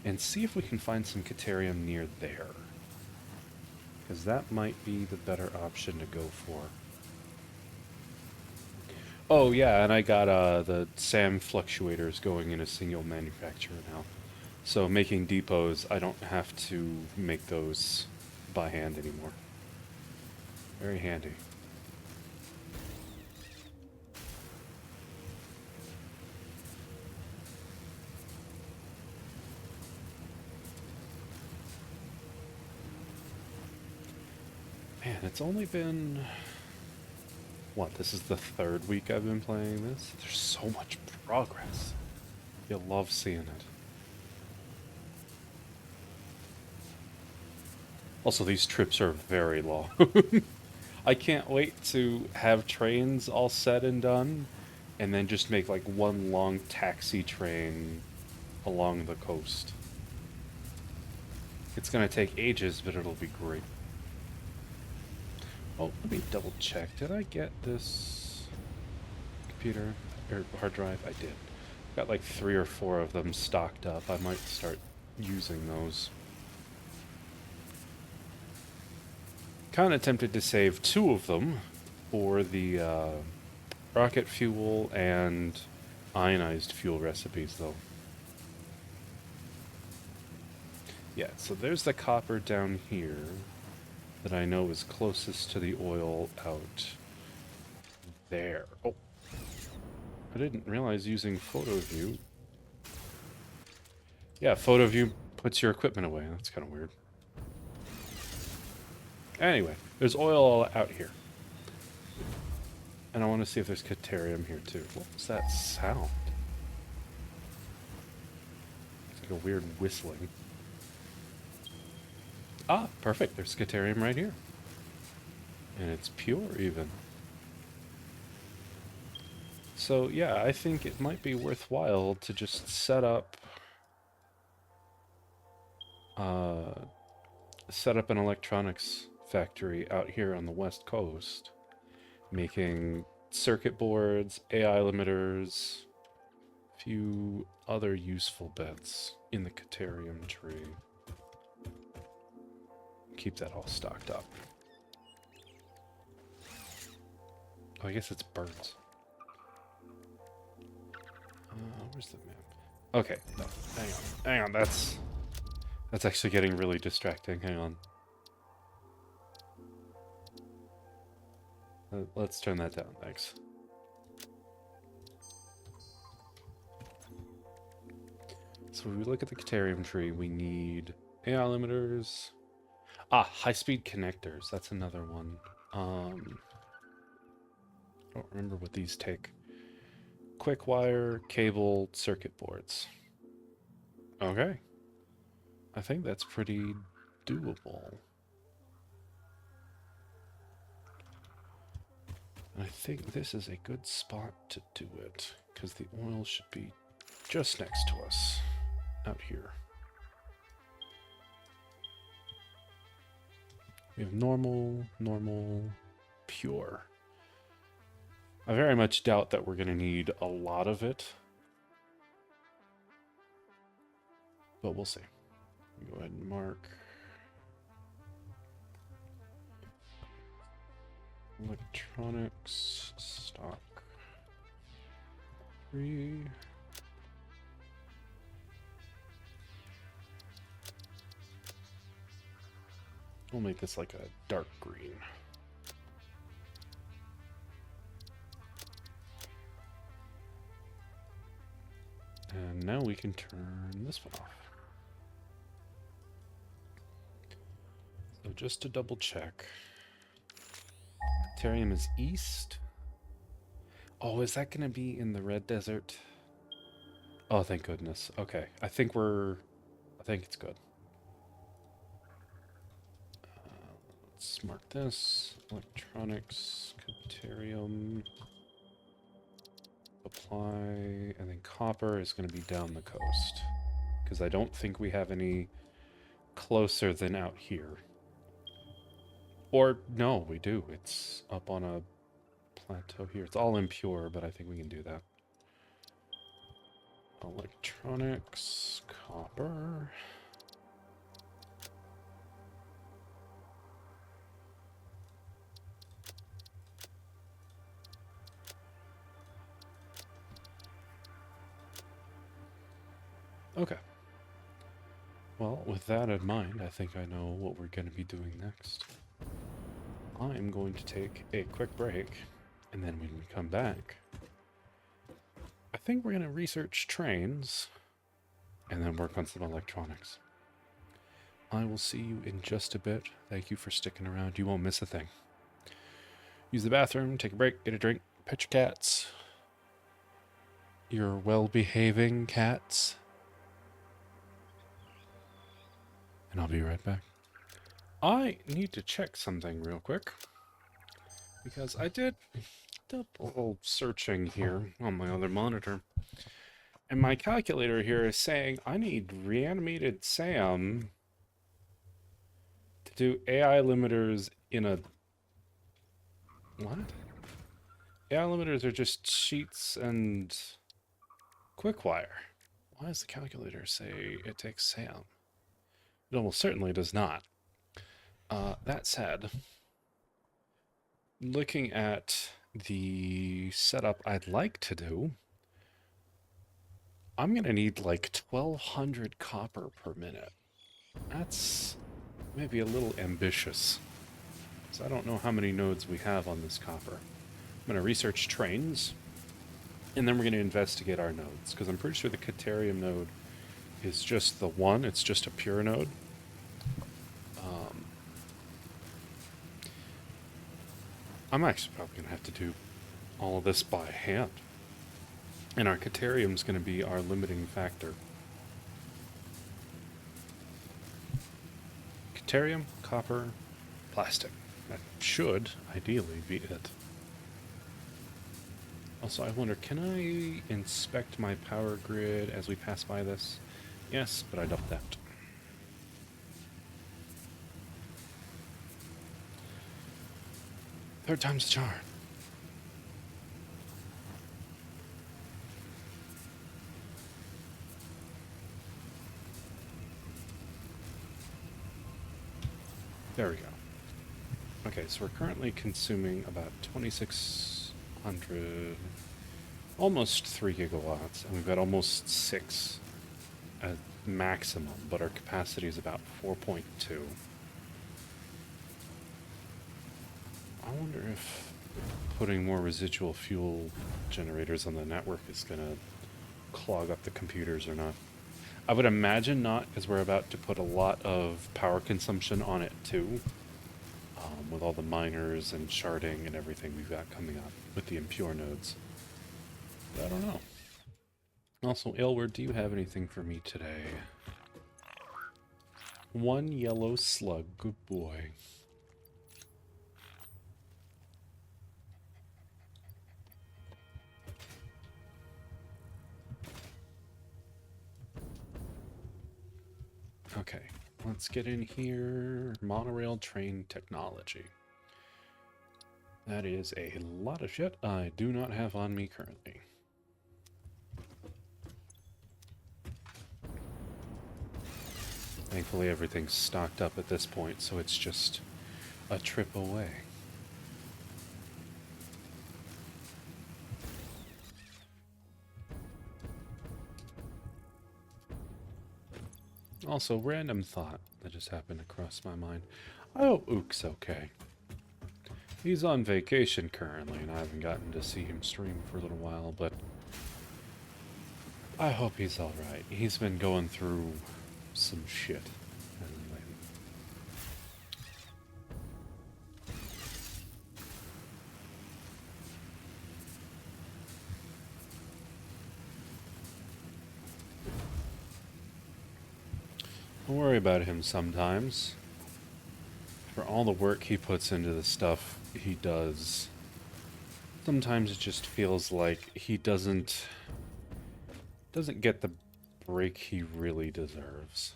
and see if we can find some Caterium near there. Because that might be the better option to go for. Oh yeah, and I got the SAM fluctuators going in a single manufacturer now. So making depots, I don't have to make those by hand anymore. Very handy. Man, it's only been What, this is the third week I've been playing this? There's so much progress. You'll love seeing it. Also, these trips are very long. I can't wait to have trains all said and done, and then just make like one long taxi train along the coast. It's gonna take ages, but it'll be great. Oh, let me double check. Did I get this computer or hard drive? I did. Got like 3 or 4 of them stocked up. I might start using those. Kind of tempted to save 2 of them for the rocket fuel and ionized fuel recipes, though. Yeah, so there's the copper down here that I know is closest to the oil out there. Oh, I didn't realize using photo view. Yeah, photo view puts your equipment away. That's kind of weird. Anyway, there's oil all out here. And I want to see if there's Caterium here too. What was that sound? It's like a weird whistling. Ah, perfect. There's Caterium right here. And it's pure even. So yeah, I think it might be worthwhile to just set up an electronics factory out here on the west coast, making circuit boards, AI limiters, a few other useful bits in the Caterium tree. Keep that all stocked up. Oh, I guess it's birds. Where's the map? Okay, no, hang on, that's actually getting really distracting, hang on. Let's turn that down, thanks. So when we look at the Caterium tree, we need AI limiters. Ah, high-speed connectors, that's another one. I don't remember what these take. Quick wire, cable, circuit boards. Okay. I think that's pretty doable. And I think this is a good spot to do it, because the oil should be just next to us, out here. We have normal, normal, pure. I very much doubt that we're going to need a lot of it, but we'll see. Go ahead and mark electronics stock 3. We'll make this like a dark green. And now we can turn this one off. So just to double check, Caterium is east. Oh, is that going to be in the red desert? Oh, thank goodness. Okay, I think it's good. Let's mark this. Electronics, Caterium, apply, and then copper is going to be down the coast. Because I don't think we have any closer than out here. Or, no, we do. It's up on a plateau here. It's all impure, but I think we can do that. Electronics, copper. Okay. Well, with that in mind, I think I know what we're going to be doing next. I'm going to take a quick break, and then when we come back, I think we're going to research trains, and then work on some electronics. I will see you in just a bit. Thank you for sticking around. You won't miss a thing. Use the bathroom, take a break, get a drink, pet your cats. Your well-behaving cats. And I'll be right back. I need to check something real quick. Because I did double searching here on my other monitor. And my calculator here is saying I need reanimated Sam to do AI limiters in a... What? AI limiters are just sheets and quick-wire. Why does the calculator say it takes Sam? It almost certainly does not. That said, looking at the setup I'd like to do, I'm going to need like 1,200 copper per minute. That's maybe a little ambitious. So I don't know how many nodes we have on this copper. I'm going to research trains, and then we're going to investigate our nodes, because I'm pretty sure the Caterium node is just the one. It's just a pure node. I'm actually probably going to have to do all of this by hand. And our Caterium is going to be our limiting factor. Caterium, copper, plastic. That should, ideally, be it. Also, I wonder, can I inspect my power grid as we pass by this? Yes, but I doubt that. Third time's the charm. There we go. Okay, so we're currently consuming about 2,600, almost 3 gigawatts, and we've got almost 6 at maximum, but our capacity is about 4.2. I wonder if putting more residual fuel generators on the network is going to clog up the computers or not. I would imagine not, because we're about to put a lot of power consumption on it too, with all the miners and sharding and everything we've got coming up with the impure nodes. But I don't know. Also, Aylward, do you have anything for me today? One yellow slug, good boy. Okay, let's get in here. Monorail train technology. That is a lot of shit I do not have on me currently. Thankfully everything's stocked up at this point, so it's just a trip away. Also, random thought that just happened to cross my mind. I hope Ook's okay. He's on vacation currently, and I haven't gotten to see him stream for a little while, but I hope he's alright. He's been going through some shit. I worry about him sometimes. For all the work he puts into the stuff he does, sometimes it just feels like he doesn't get the break he really deserves.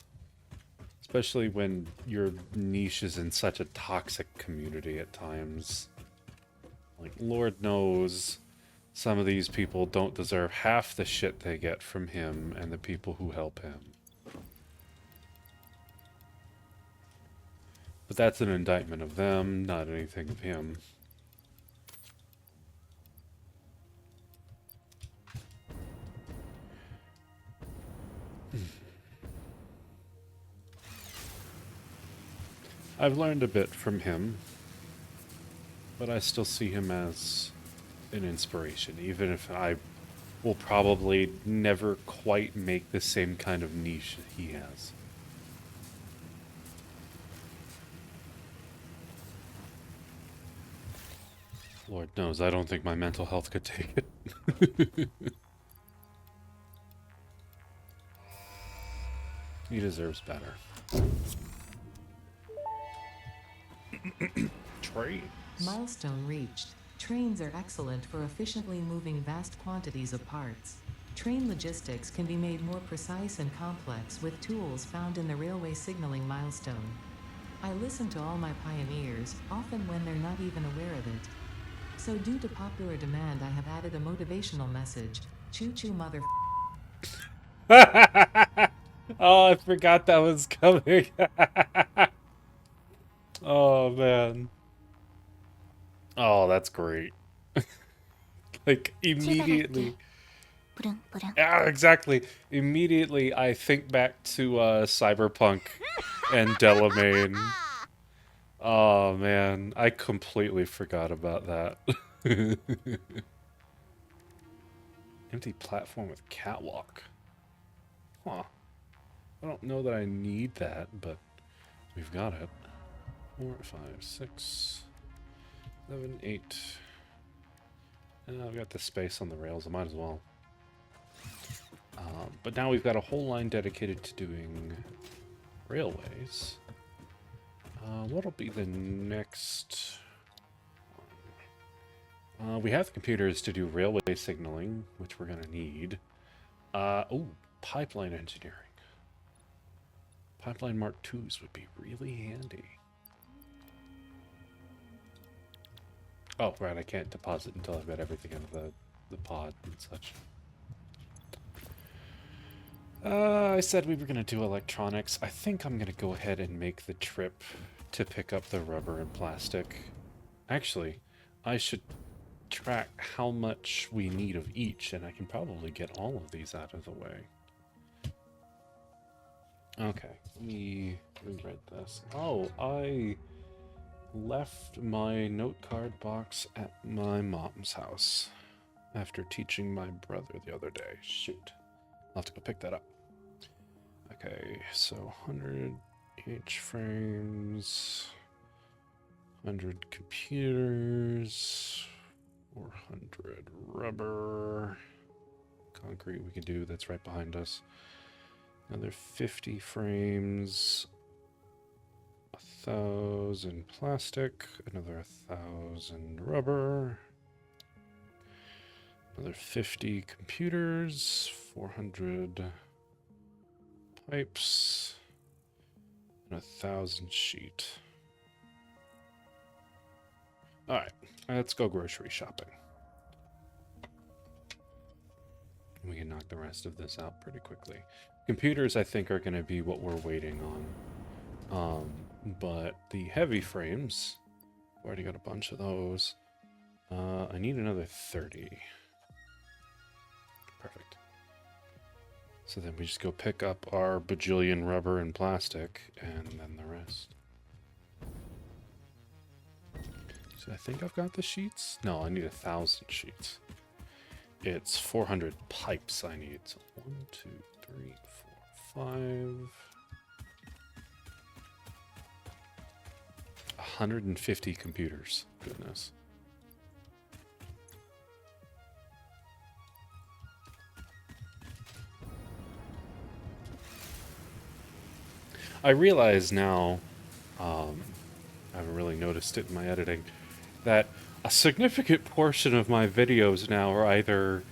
Especially when your niche is in such a toxic community at times. Like, Lord knows some of these people don't deserve half the shit they get from him and the people who help him. But that's an indictment of them, not anything of him. I've learned a bit from him, but I still see him as an inspiration, even if I will probably never quite make the same kind of niche he has. Lord knows, I don't think my mental health could take it. He deserves better. Trains. Milestone reached. Trains are excellent for efficiently moving vast quantities of parts. Train logistics can be made more precise and complex with tools found in the railway signaling milestone. I listen to all my pioneers, often when they're not even aware of it. So due to popular demand, I have added a motivational message. Choo-choo mother. Oh, I forgot that was coming. Oh, man. Oh, that's great. Like, immediately. Yeah, exactly. Immediately, I think back to Cyberpunk and Delamain. Oh, man. I completely forgot about that. Empty platform with catwalk. Huh. I don't know that I need that, but we've got it. 4, 5, 6, 7, 8. I've got the space on the rails. I might as well. But now we've got a whole line dedicated to doing railways. What'll be the next one? We have computers to do railway signaling, which we're going to need. Oh, pipeline engineering. Pipeline Mark IIs would be really handy. Oh, right, I can't deposit until I've got everything out of the pod and such. I said we were going to do electronics. I think I'm going to go ahead and make the trip to pick up the rubber and plastic. Actually, I should track how much we need of each, and I can probably get all of these out of the way. Okay, let me reread this. Oh, I left my note card box at my mom's house after teaching my brother the other day. Shoot. I'll have to go pick that up. Okay, so 100 H-frames, 100 computers, 400 rubber, concrete we can do, that's right behind us. Another 50 frames, 1,000 plastic, another 1,000 rubber, another 50 computers, 400 pipes, and 1,000 sheet. Alright, let's go grocery shopping. We can knock the rest of this out pretty quickly. Computers, I think, are going to be what we're waiting on. But the heavy frames, I've already got a bunch of those. I need another 30. Perfect. So then we just go pick up our bajillion rubber and plastic, and then the rest. So I think I've got the sheets? No, I need 1,000 sheets. It's 400 pipes I need. So 1, 2, 3, 4, 5. 150 computers. Goodness. I realize now, I haven't really noticed it in my editing, that a significant portion of my videos now are either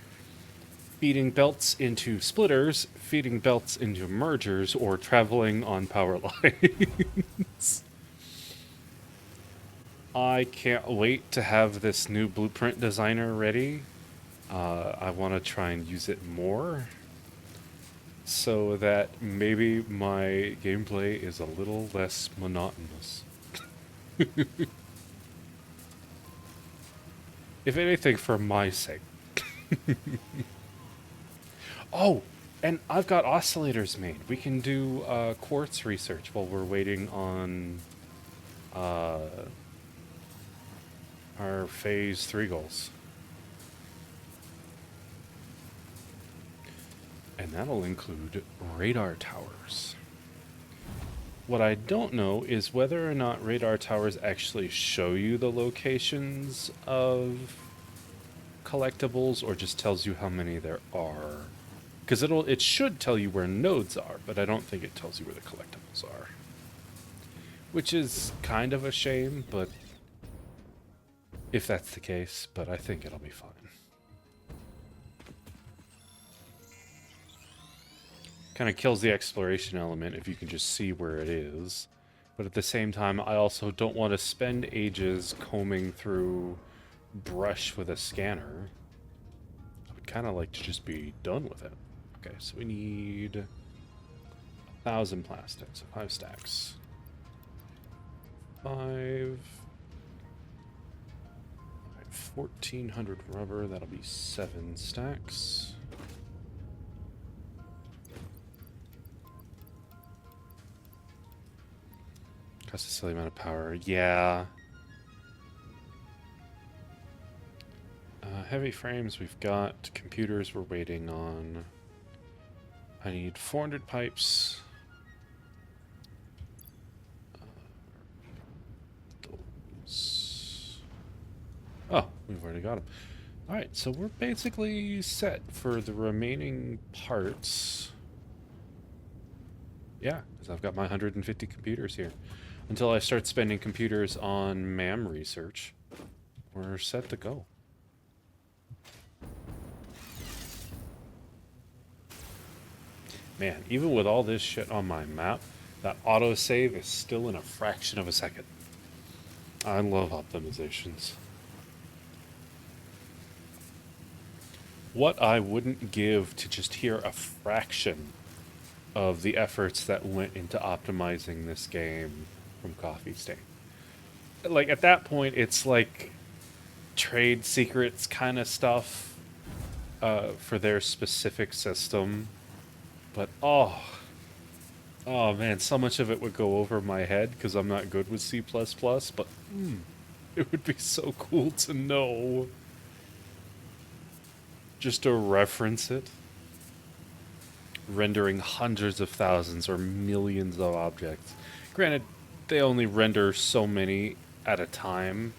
feeding belts into splitters, feeding belts into mergers, or traveling on power lines. I can't wait to have this new blueprint designer ready. I want to try and use it more so that maybe my gameplay is a little less monotonous. If anything, for my sake. Oh, and I've got oscillators made. We can do quartz research while we're waiting on our phase 3 goals. And that'll include radar towers. What I don't know is whether or not radar towers actually show you the locations of collectibles or just tells you how many there are. Because it should tell you where nodes are, but I don't think it tells you where the collectibles are. Which is kind of a shame, but if that's the case, but I think it'll be fine. Kind of kills the exploration element if you can just see where it is. But at the same time, I also don't want to spend ages combing through brush with a scanner. I would kind of like to just be done with it. Okay, so we need 1,000 plastics, so 5 stacks. 5. 1,400 rubber, that'll be 7 stacks. Costs a silly amount of power. Yeah. Heavy frames we've got. Computers we're waiting on. I need 400 pipes. Oh, we've already got them. Alright, so we're basically set for the remaining parts. Yeah, because I've got my 150 computers here. Until I start spending computers on MAM research, we're set to go. Man, even with all this shit on my map, that autosave is still in a fraction of a second. I love optimizations. What I wouldn't give to just hear a fraction of the efforts that went into optimizing this game from Coffee Stain. Like, at that point, it's like trade secrets kind of stuff for their specific system. But, oh man, so much of it would go over my head because I'm not good with C++, but it would be so cool to know. Just to reference it. Rendering hundreds of thousands or millions of objects. Granted, they only render so many at a time.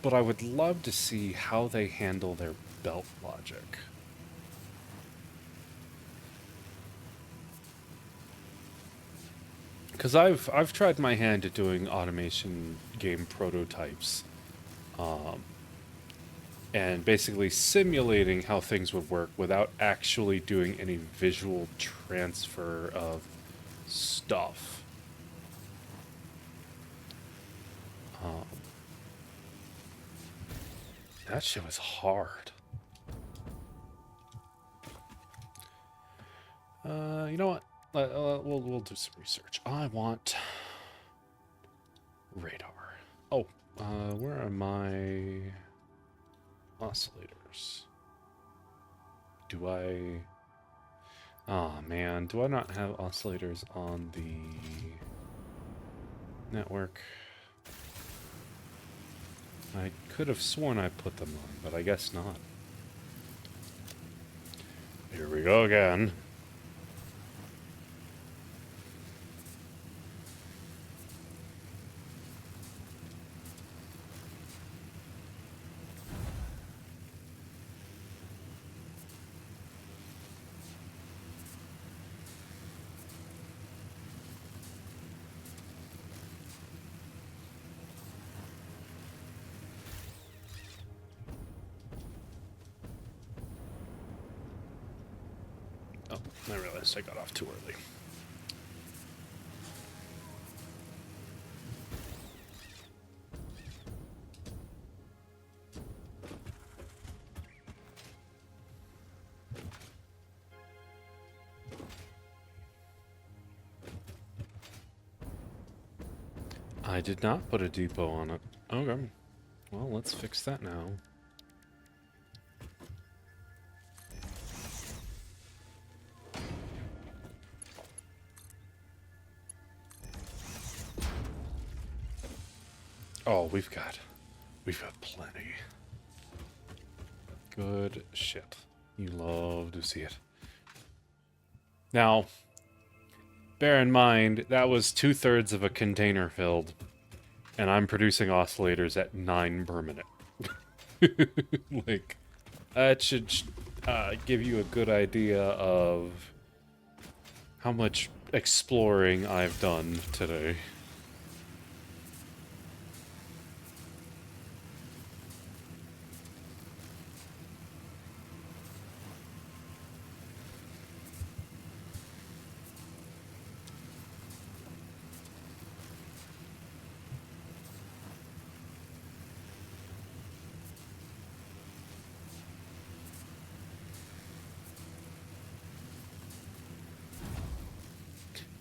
But I would love to see how they handle their belt logic. Because I've tried my hand at doing automation game prototypes. And basically simulating how things would work without actually doing any visual transfer of stuff. That shit was hard. You know what? We'll do some research. I want radar. Oh, where are my oscillators? Do I... Oh man, do I not have oscillators on the network? I could have sworn I put them on, but I guess not. Here we go again. I realized I got off too early. I did not put a depot on it. Okay. Well, let's fix that now. Oh, we've got plenty. Good shit. You love to see it. Now, Bear in mind, that was 2/3 of a container filled, and I'm producing oscillators at 9 per minute. Like, that should give you a good idea of how much exploring I've done today.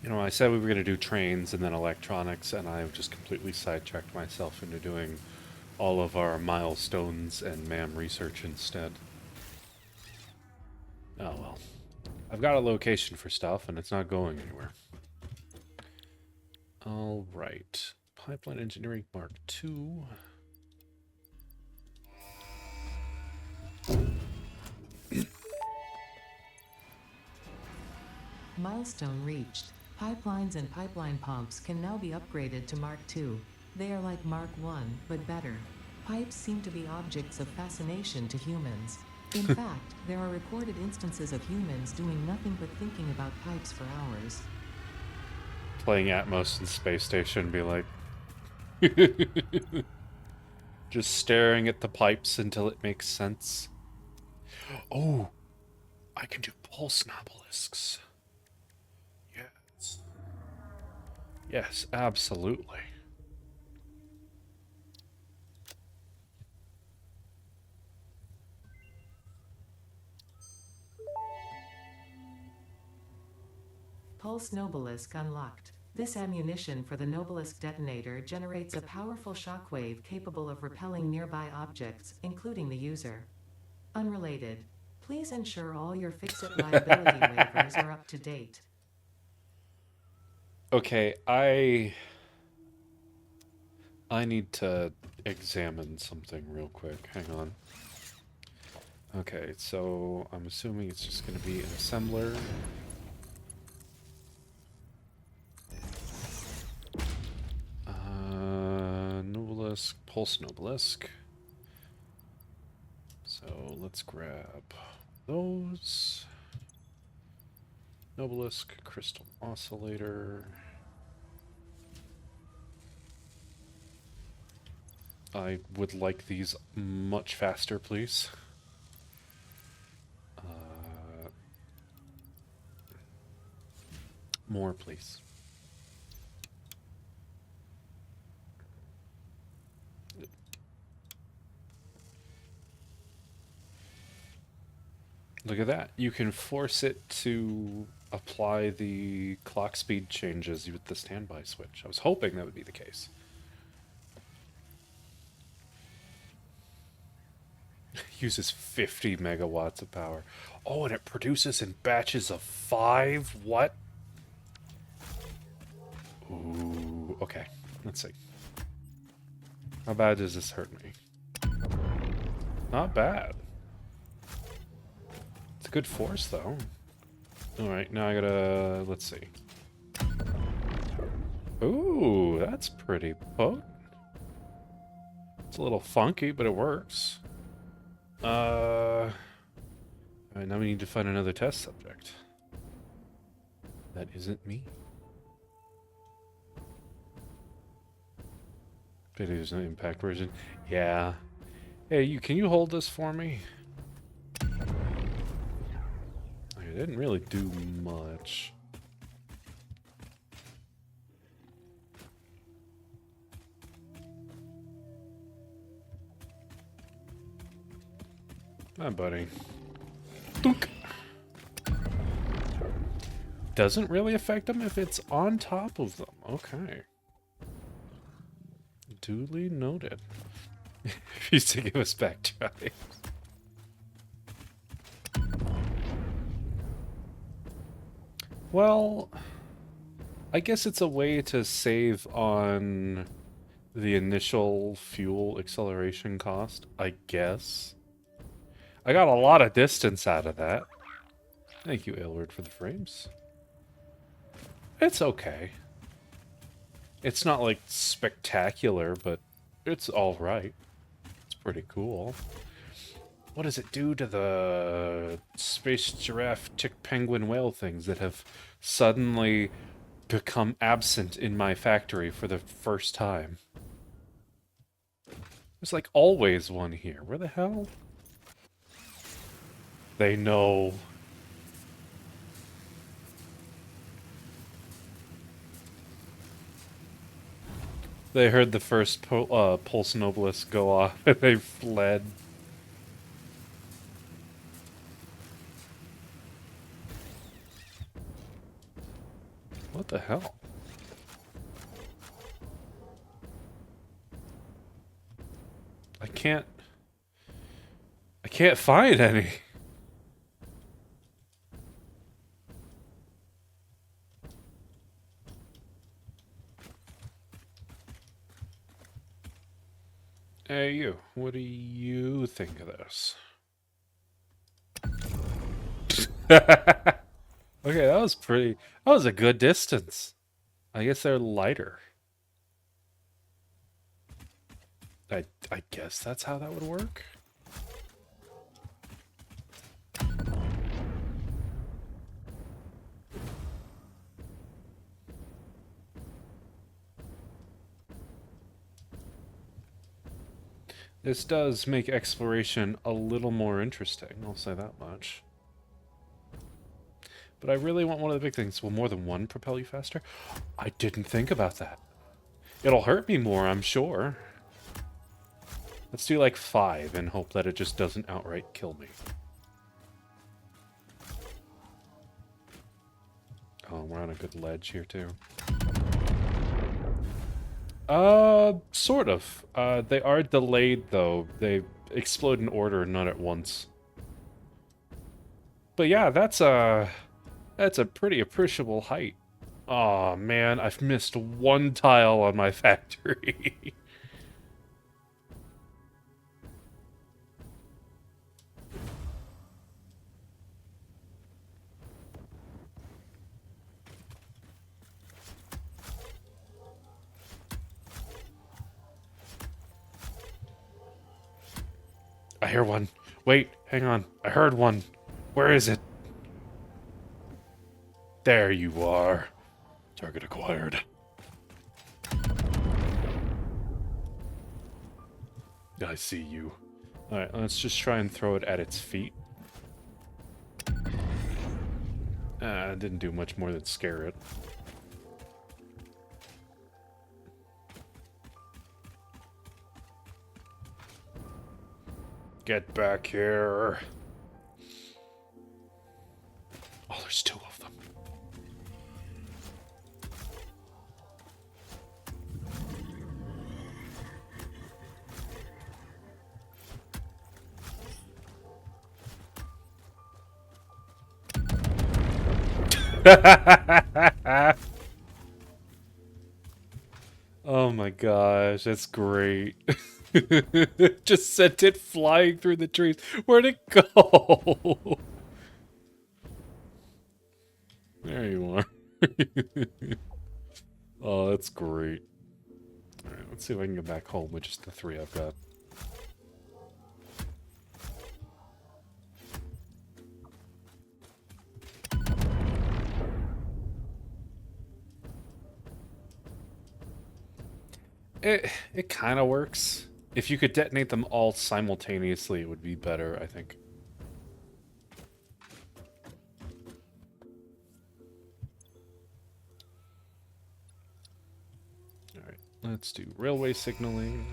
You know, I said we were going to do trains and then electronics, and I've just completely sidetracked myself into doing all of our milestones and MAM research instead. Oh well. I've got a location for stuff, and it's not going anywhere. Alright. Pipeline Engineering Mark II. Milestone reached. Pipelines and pipeline pumps can now be upgraded to Mark II. They are like Mark I, but better. Pipes seem to be objects of fascination to humans. In fact, there are reported instances of humans doing nothing but thinking about pipes for hours. Playing Atmos in Space Station, be like... just staring at the pipes until it makes sense. Oh! I can do pulse obelisks. Yes. Yes, absolutely. Pulse Nobelisk unlocked. This ammunition for the Nobelisk detonator generates a powerful shockwave capable of repelling nearby objects, including the user. Unrelated. Please ensure all your fix-it liability waivers are up to date. Okay, I need to examine something real quick. Hang on. Okay, so I'm assuming it's just going to be an assembler. Nobelisk, pulse Nobelisk. So let's grab those. Nobelisk, crystal oscillator. I would like these much faster, please. More, please. Look at that. You can force it to apply the clock speed changes with the standby switch. I was hoping that would be the case. Uses 50 megawatts of power. Oh, and it produces in batches of 5? What? Ooh, okay. Let's see. How bad does this hurt me? Not bad. It's a good force, though. Alright, now I gotta... let's see. Ooh, that's pretty potent. It's a little funky, but it works. Alright, now we need to find another test subject. That isn't me. There's no impact version. Yeah. Hey, can you hold this for me? It didn't really do much. Hi, buddy. Dunk. Doesn't really affect them if it's on top of them. Okay. Duly noted. Refuse to give us back drive. Well, I guess it's a way to save on the initial fuel acceleration cost, I guess. I got a lot of distance out of that. Thank you, Aylward, for the frames. It's okay. It's not like spectacular, but it's alright. It's pretty cool. What does it do to the space giraffe, tick, penguin, whale things that have suddenly become absent in my factory for the first time? There's like always one here. Where the hell? They know. They heard the first Pulse Nobilis go off and they fled. What the hell? I can't find any. Hey, you. What do you think of this? Okay, that was pretty... That was a good distance. I guess they're lighter. I guess that's how that would work. This does make exploration a little more interesting, I'll say that much. But I really want one of the big things. Will more than one propel you faster? I didn't think about that. It'll hurt me more, I'm sure. Let's do like 5 and hope that it just doesn't outright kill me. Oh, we're on a good ledge here too. Sort of. They are delayed though. They explode in order, not at once. But yeah, that's a pretty appreciable height. Aw, man, I've missed one tile on my factory. I hear one. Wait, hang on. I heard one. Where is it? There you are. Target acquired. I see you. Alright, let's just try and throw it at its feet. It didn't do much more than scare it. Get back here. Oh, there's 2 of them. Oh my gosh, that's great. Just sent it flying through the trees. Where'd it go? There you are. Oh, that's great. Alright, let's see if I can get back home with just the 3 I've got. It kind of works. If you could detonate them all simultaneously, it would be better, I think. Alright, let's do railway signaling.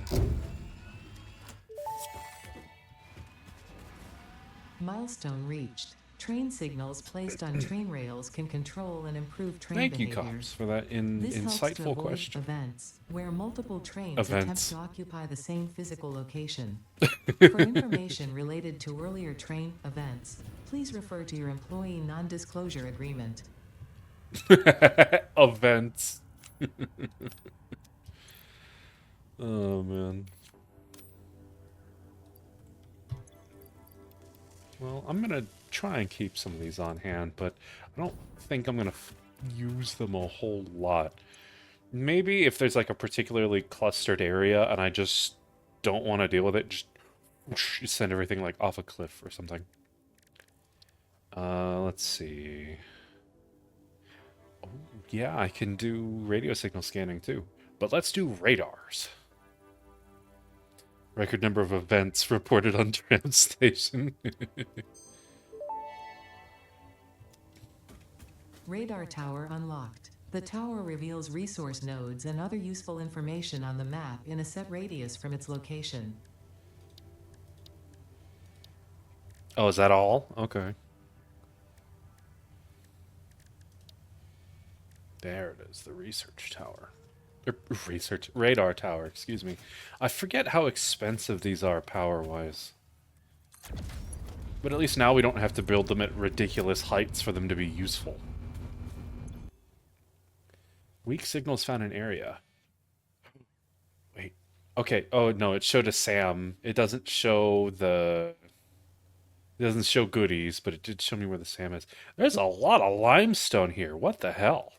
Milestone reached. Train signals placed on train rails can control and improve train Thank you, behavior. Cops, for that This helps to insightful avoid question. events where multiple trains Events. attempt to occupy the same physical location. For information related to earlier train events, please refer to your employee non-disclosure agreement. Events. Oh, man. Well, I'm gonna try and keep some of these on hand, but I don't think I'm gonna use them a whole lot. Maybe if there's like a particularly clustered area and I just don't want to deal with it, just send everything like off a cliff or something. Let's see. Oh, yeah, I can do radio signal scanning too. But let's do radars. Record number of events reported on tram station. Radar tower unlocked. The tower reveals resource nodes and other useful information on the map in a set radius from its location. Oh, is that all? Okay. There it is, the research tower. Research radar tower, excuse me. I forget how expensive these are power-wise. But at least now we don't have to build them at ridiculous heights for them to be useful. Weak signals found in area. Wait. Okay. Oh no, it showed a SAM. It doesn't show the. It doesn't show goodies, but it did show me where the SAM is. There's a lot of limestone here. What the hell?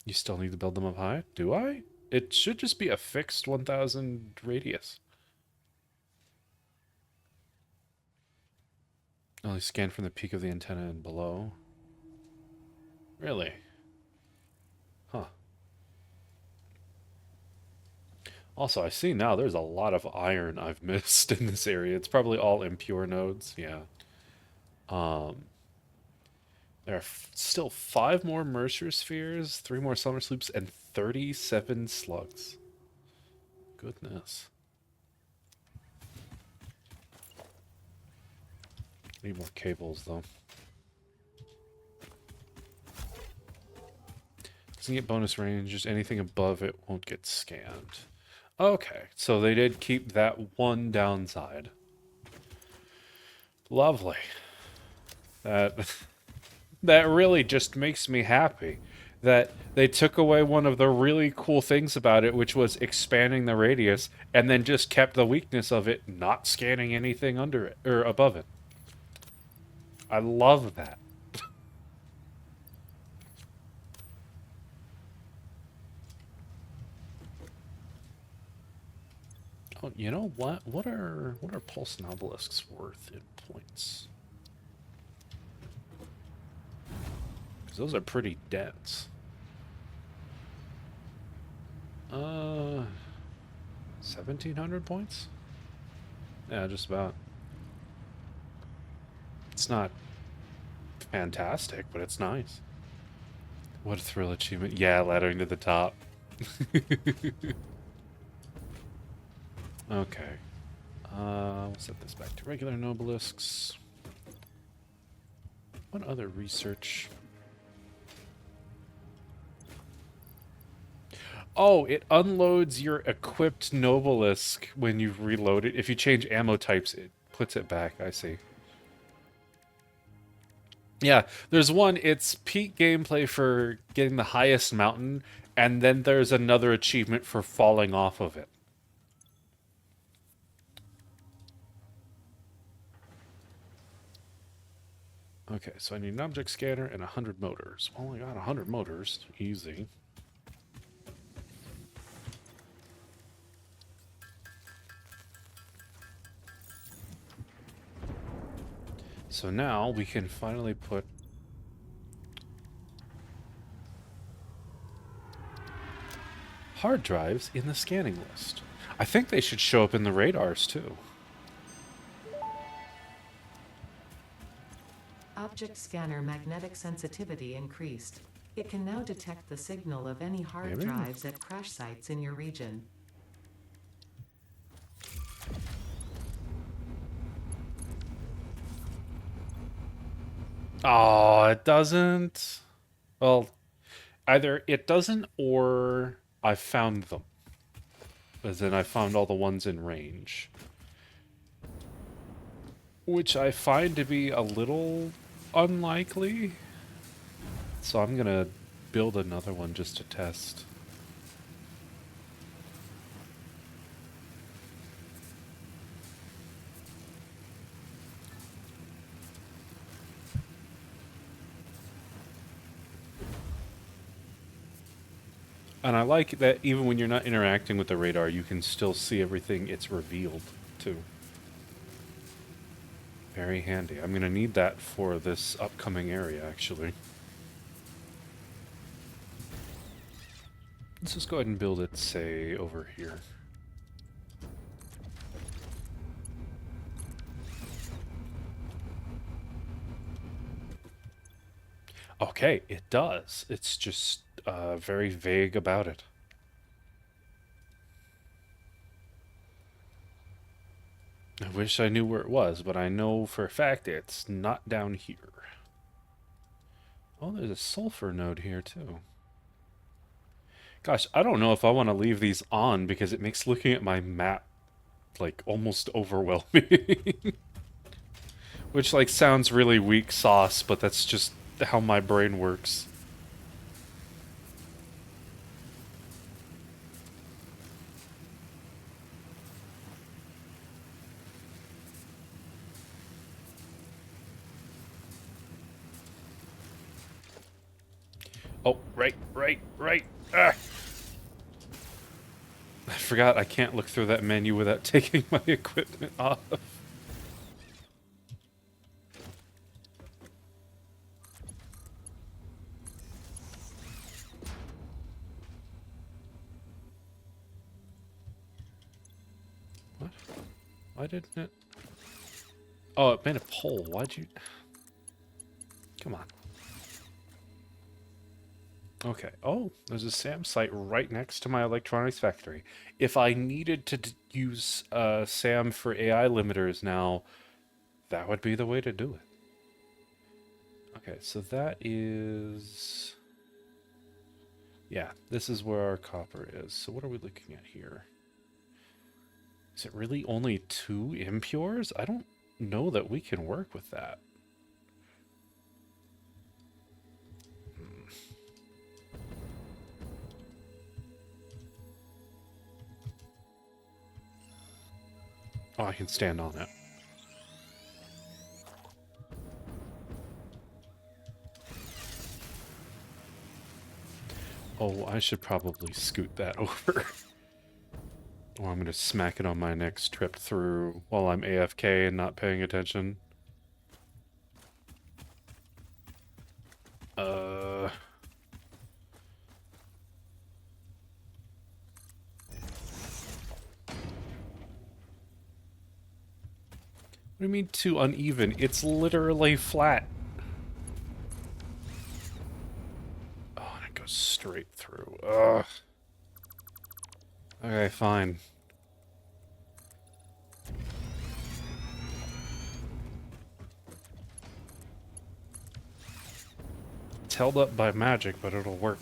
You still need to build them up high? Do I? It should just be a fixed 1,000 radius. Only scan from the peak of the antenna and below. Really? Huh. Also, I see now there's a lot of iron I've missed in this area. It's probably all impure nodes. Yeah. Um, there are still 5 more Mercer spheres, 3 more Summer Sloops, and 37 slugs. Goodness. Need more cables, though. Doesn't get bonus range. Just anything above it won't get scanned. Okay, so they did keep that one downside. Lovely. That that really just makes me happy that they took away one of the really cool things about it, which was expanding the radius, and then just kept the weakness of it not scanning anything under it or above it. I love that. Oh, you know what? What are pulse and obelisks worth in points? Because those are pretty dense. 1,700 points? Yeah, just about. It's not fantastic, but it's nice. What a thrill achievement. Yeah, laddering to the top. Okay. We'll set this back to regular nobelisks. What other research? Oh, it unloads your equipped nobelisk when you reload it. If you change ammo types, it puts it back. I see. Yeah, there's one, it's peak gameplay for getting the highest mountain, and then there's another achievement for falling off of it. Okay, so I need an object scanner and 100 motors. Well, I got 100 motors. Easy. So now we can finally put hard drives in the scanning list. I think they should show up in the radars too. Object scanner magnetic sensitivity increased. It can now detect the signal of any hard Maybe. drives at crash sites in your region. Oh, it doesn't. Well, either it doesn't or I found them. As in, I found all the ones in range. Which I find to be a little unlikely. So I'm gonna build another one just to test. And I like that even when you're not interacting with the radar, you can still see everything it's revealed too. Very handy. I'm going to need that for this upcoming area, actually. Let's just go ahead and build it, say, over here. Okay, it does. It's just very vague about it. I wish I knew where it was, but I know for a fact it's not down here. Oh, there's a sulfur node here, too. Gosh, I don't know if I want to leave these on because it makes looking at my map, like, almost overwhelming. Which, like, sounds really weak sauce, but that's just how my brain works. Oh, right. Ah! I forgot I can't look through that menu without taking my equipment off. What? Why didn't it? Oh, it made a pole. Why'd you... Come on. Okay. Oh, there's a SAM site right next to my electronics factory. If I needed to use SAM for AI limiters now, that would be the way to do it. Okay, so that is... Yeah, this is where our copper is. So what are we looking at here? Is it really only 2 impures? I don't know that we can work with that. Oh, I can stand on it. Oh, I should probably scoot that over. Or I'm going to smack it on my next trip through while I'm AFK and not paying attention. What do you mean too uneven? It's literally flat. Oh, and it goes straight through. Ugh. Okay, fine. It's held up by magic, but it'll work.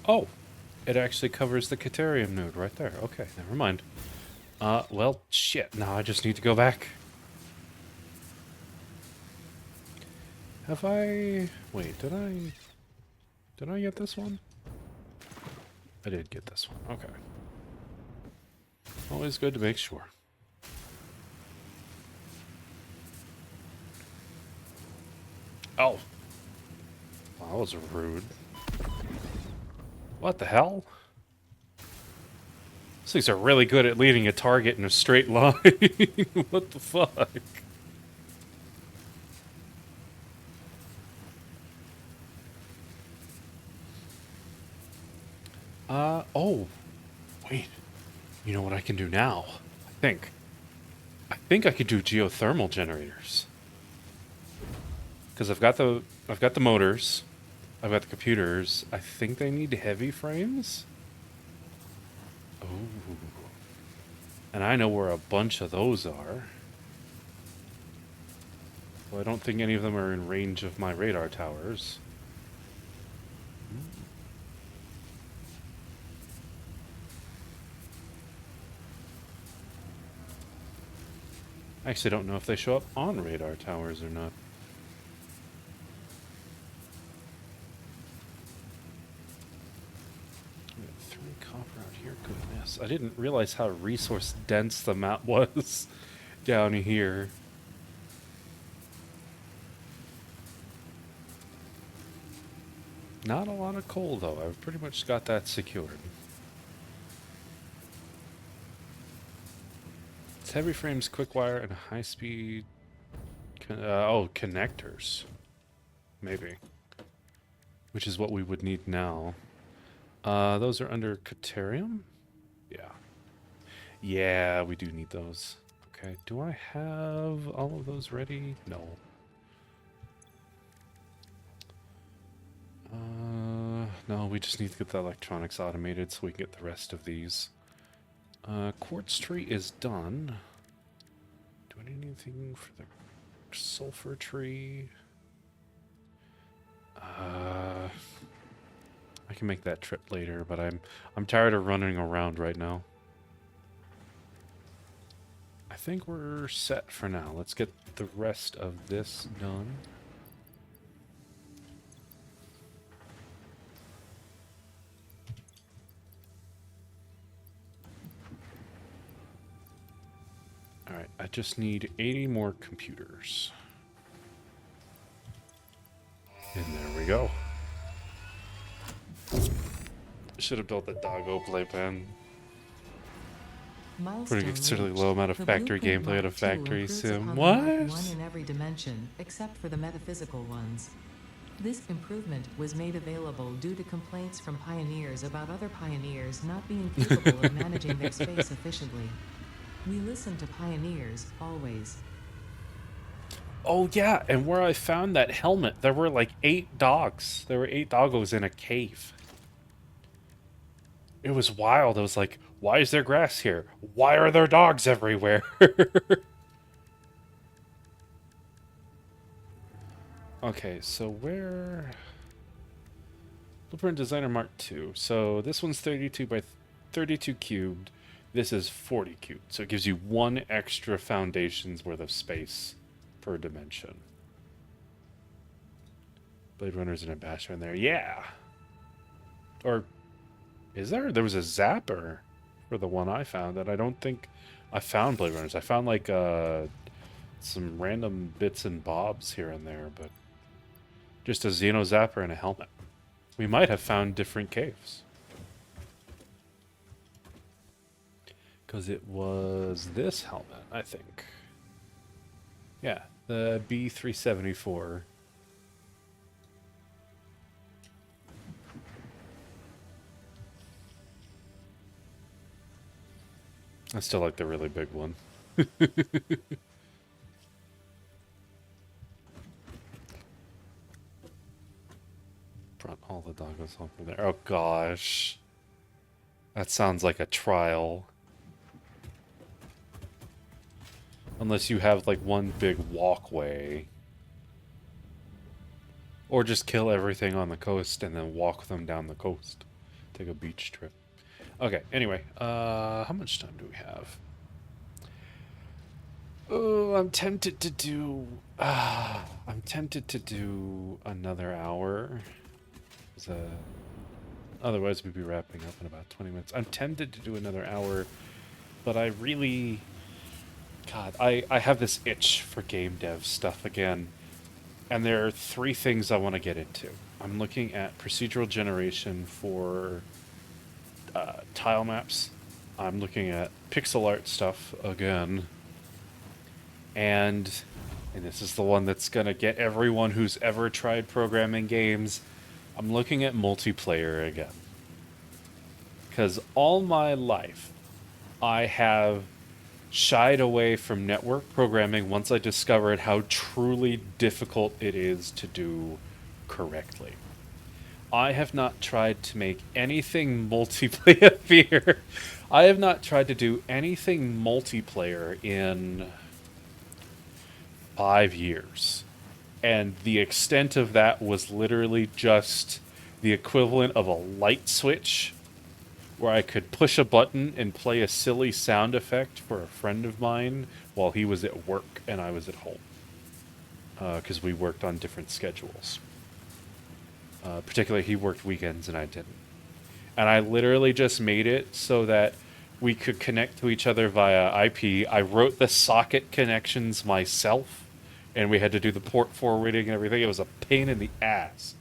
Oh, it actually covers the Caterium node right there. Okay, never mind. Well, shit. Now I just need to go back. Have I... Wait, did I... Did I get this one? I did get this one. Okay. Always good to make sure. Oh. Well, that was rude. What the hell? These things are really good at leading a target in a straight line. What the fuck? Oh. Wait. You know what I can do now? I think. I think I could do geothermal generators. Because I've got the motors. I've got the computers. I think they need heavy frames. Oh. And I know where a bunch of those are. Well, I don't think any of them are in range of my radar towers. I actually don't know if they show up on radar towers or not. We got 3 copper out here. Goodness. I didn't realize how resource dense the map was down here. Not a lot of coal, though. I've pretty much got that secured. It's heavy frames, quick wire, and high speed. Connectors. Maybe. Which is what we would need now. Those are under Caterium? Yeah. Yeah, we do need those. Okay, do I have all of those ready? No. No, we just need to get the electronics automated so we can get the rest of these. Quartz tree is done. Do I need anything for the sulfur tree? I can make that trip later, but I'm tired of running around right now. I think we're set for now. Let's get the rest of this done. Alright, I just need 80 more computers. And there we go. Should have built the doggo playpen. Putting a considerably low amount of factory gameplay at a factory sim. What? One in every dimension, except for the metaphysical ones. This improvement was made available due to complaints from pioneers about other pioneers not being capable of managing their space efficiently. We listen to pioneers, always. Oh yeah, and where I found that helmet, there were like 8 dogs. There were 8 doggos in a cave. It was wild. I was like, why is there grass here? Why are there dogs everywhere? Okay, so where... Blueprint Designer Mark II. So this one's 32 by 32 cubed. This is 40 cubed. So it gives you 1 extra foundation's worth of space per dimension. Blade Runners and a Basher in there. Yeah! Or... is there? There was a Zapper for the one I found that I don't think I found Blade Runners. I found like some random bits and bobs here and there, but just a Xeno Zapper and a helmet. We might have found different caves. Because it was this helmet, I think. Yeah, the B374. I still like the really big one. Brought all the doggos home from there. Oh gosh. That sounds like a trial. Unless you have like one big walkway. Or just kill everything on the coast and then walk them down the coast. Take a beach trip. Okay, anyway, how much time do we have? Oh, I'm tempted to do another hour. Otherwise we'd be wrapping up in about 20 minutes. I'm tempted to do another hour, but I really... God, I have this itch for game dev stuff again. And there are 3 things I want to get into. I'm looking at procedural generation for... tile maps. I'm looking at pixel art stuff again. And this is the one that's going to get everyone who's ever tried programming games. I'm looking at multiplayer again. Because all my life, I have shied away from network programming once I discovered how truly difficult it is to do correctly. I have not tried to make anything multiplayer here. I have not tried to do anything multiplayer in 5 years. And the extent of that was literally just the equivalent of a light switch where I could push a button and play a silly sound effect for a friend of mine while he was at work and I was at home. Because we worked on different schedules. Particularly, he worked weekends and I didn't. And I literally just made it so that we could connect to each other via IP. I wrote the socket connections myself, and we had to do the port forwarding and everything. It was a pain in the ass.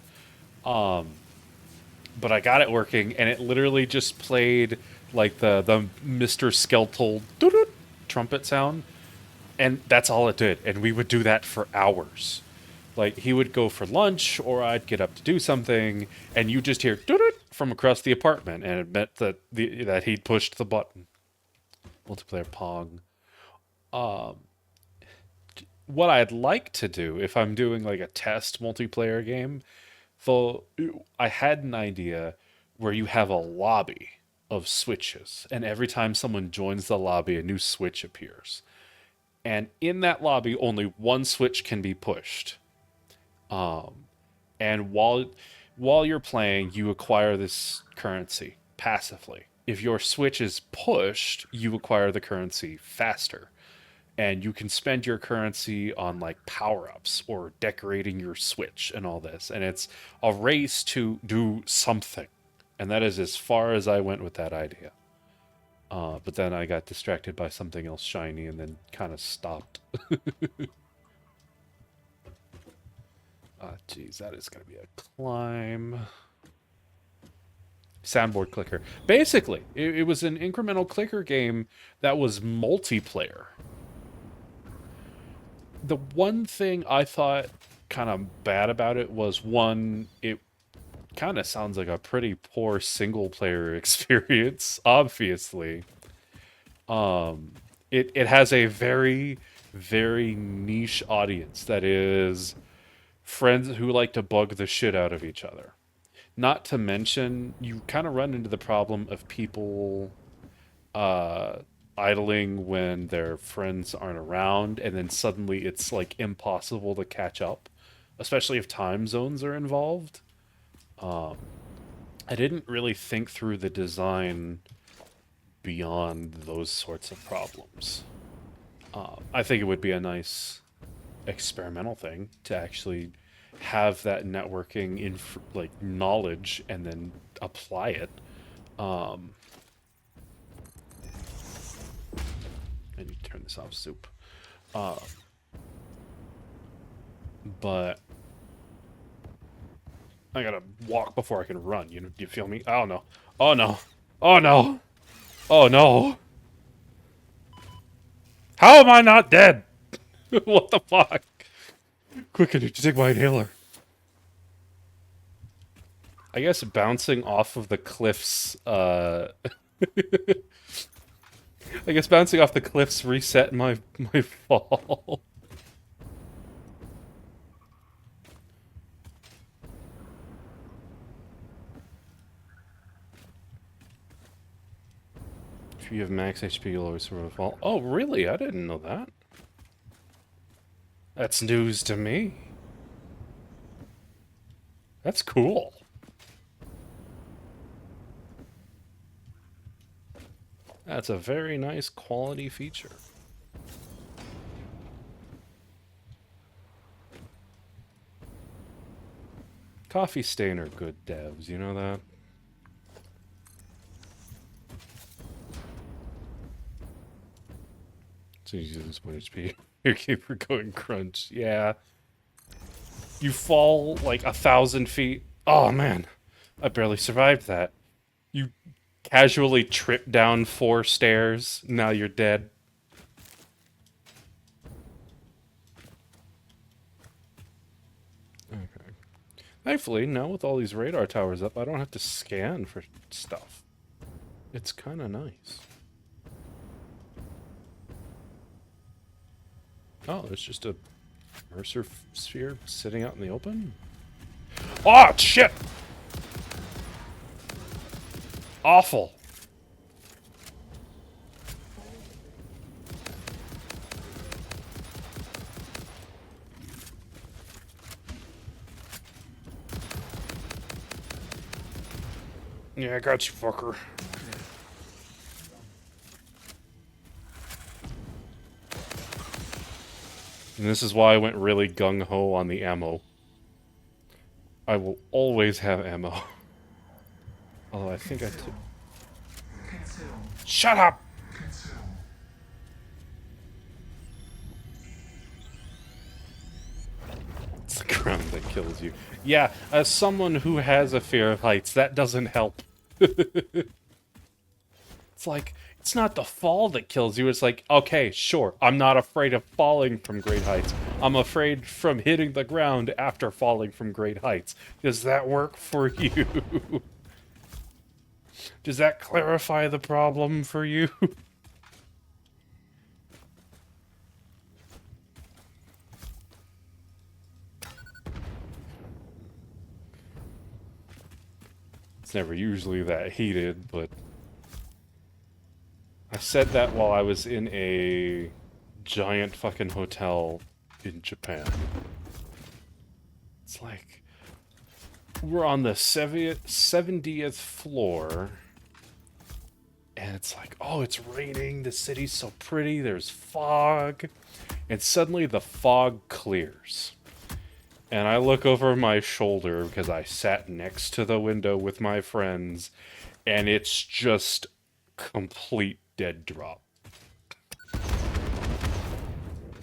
But I got it working, and it literally just played like the Mr. Skeletal doo-doo trumpet sound, and that's all it did. And we would do that for hours. Like he would go for lunch, or I'd get up to do something, and you just hear doo-doo from across the apartment, and it meant that that he'd pushed the button. Multiplayer Pong. What I'd like to do if I'm doing like a test multiplayer game, though, I had an idea where you have a lobby of switches, and every time someone joins the lobby, a new switch appears. And in that lobby, only one switch can be pushed. And while you're playing, you acquire this currency passively. If your switch is pushed, you acquire the currency faster. And you can spend your currency on like power ups or decorating your switch and all this. And it's a race to do something. And that is as far as I went with that idea. But then I got distracted by something else shiny and then kind of stopped. Geez, that is going to be a climb. Soundboard clicker. Basically, it was an incremental clicker game that was multiplayer. The one thing I thought kind of bad about it was, one, it kind of sounds like a pretty poor single player experience, obviously. It has a very, very niche audience that is friends who like to bug the shit out of each other. Not to mention, you kind of run into the problem of people idling when their friends aren't around, and then suddenly it's like impossible to catch up, especially if time zones are involved. I didn't really think through the design beyond those sorts of problems. I think it would be a nice experimental thing to actually have that networking like knowledge and then apply it. And you turn this off, soup. But I gotta walk before I can run. You know, do you feel me? Oh no! Oh no! Oh no! Oh no! How am I not dead? What the fuck? Quick, I need to take my inhaler. I guess bouncing off of the cliffs, I guess bouncing off the cliffs reset my fall. If you have max HP, you'll always sort of fall. Oh, really? I didn't know that. That's news to me. That's cool. That's a very nice quality feature. Coffee Stain are good devs, you know that? So you lose 1 HP. Your keeper going crunch. Yeah. You fall like 1,000 feet. Oh man. I barely survived that. You casually trip down 4 stairs. Now you're dead. Okay. Thankfully, now with all these radar towers up, I don't have to scan for stuff. It's kind of nice. Oh, there's just a Mercer sphere sitting out in the open? Oh, shit! Awful. Yeah, I got you, fucker. And this is why I went really gung-ho on the ammo. I will always have ammo. Although I think I took... Shut up! It's the ground that kills you. Yeah, as someone who has a fear of heights, that doesn't help. It's like, it's not the fall that kills you. It's like, okay, sure, I'm not afraid of falling from great heights. I'm afraid from hitting the ground after falling from great heights. Does that work for you? Does that clarify the problem for you? It's never usually that heated, but... I said that while I was in a giant fucking hotel in Japan. It's like... We're on the 70th floor, and it's like, oh, it's raining, the city's so pretty, there's fog, and suddenly the fog clears. And I look over my shoulder, because I sat next to the window with my friends, and it's just complete dead drop.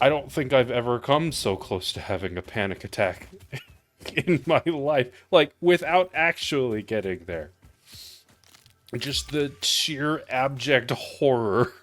I don't think I've ever come so close to having a panic attack in my life, like, without actually getting there. Just the sheer abject horror.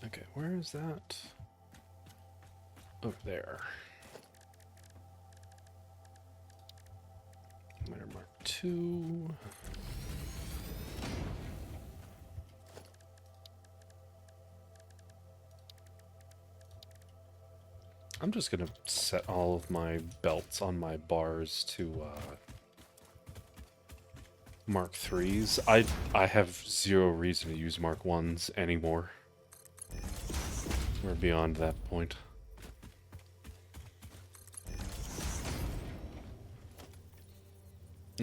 Okay, where is that? Over there. Minor Mark 2. I'm just gonna set all of my belts on my bars to Mark 3s. I have zero reason to use Mark 1s anymore. We're beyond that point.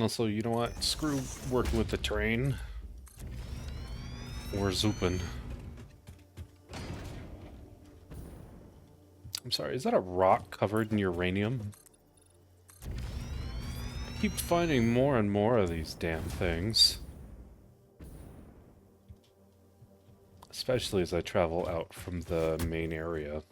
Also, you know what? Screw working with the terrain. We're zooping. I'm sorry, is that a rock covered in uranium? I keep finding more and more of these damn things. Especially as I travel out from the main area.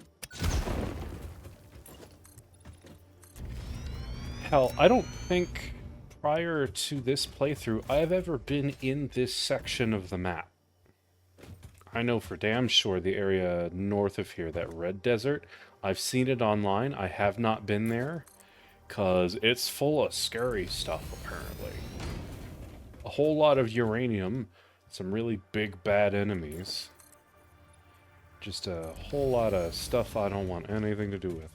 Hell, I don't think prior to this playthrough I've ever been in this section of the map. I know for damn sure the area north of here, that red desert, I've seen it online. I have not been there, because it's full of scary stuff, apparently. A whole lot of uranium, some really big bad enemies. Just a whole lot of stuff I don't want anything to do with.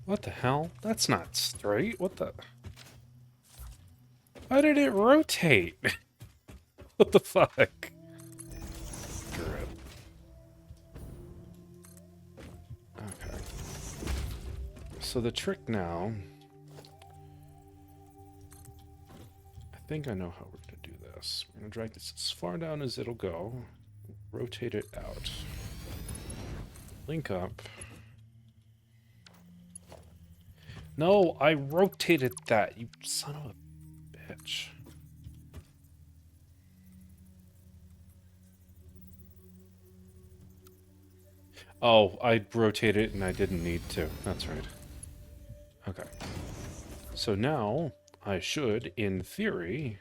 What the hell? That's not straight. What the... Why did it rotate? What the fuck? Drip. Okay. So the trick now... I think I know how we're going to do this. We're going to drag this as far down as it'll go. Rotate it out. Link up. No, I rotated that, you son of a bitch. Oh, I rotated it and I didn't need to. That's right. Okay. So now I should, in theory...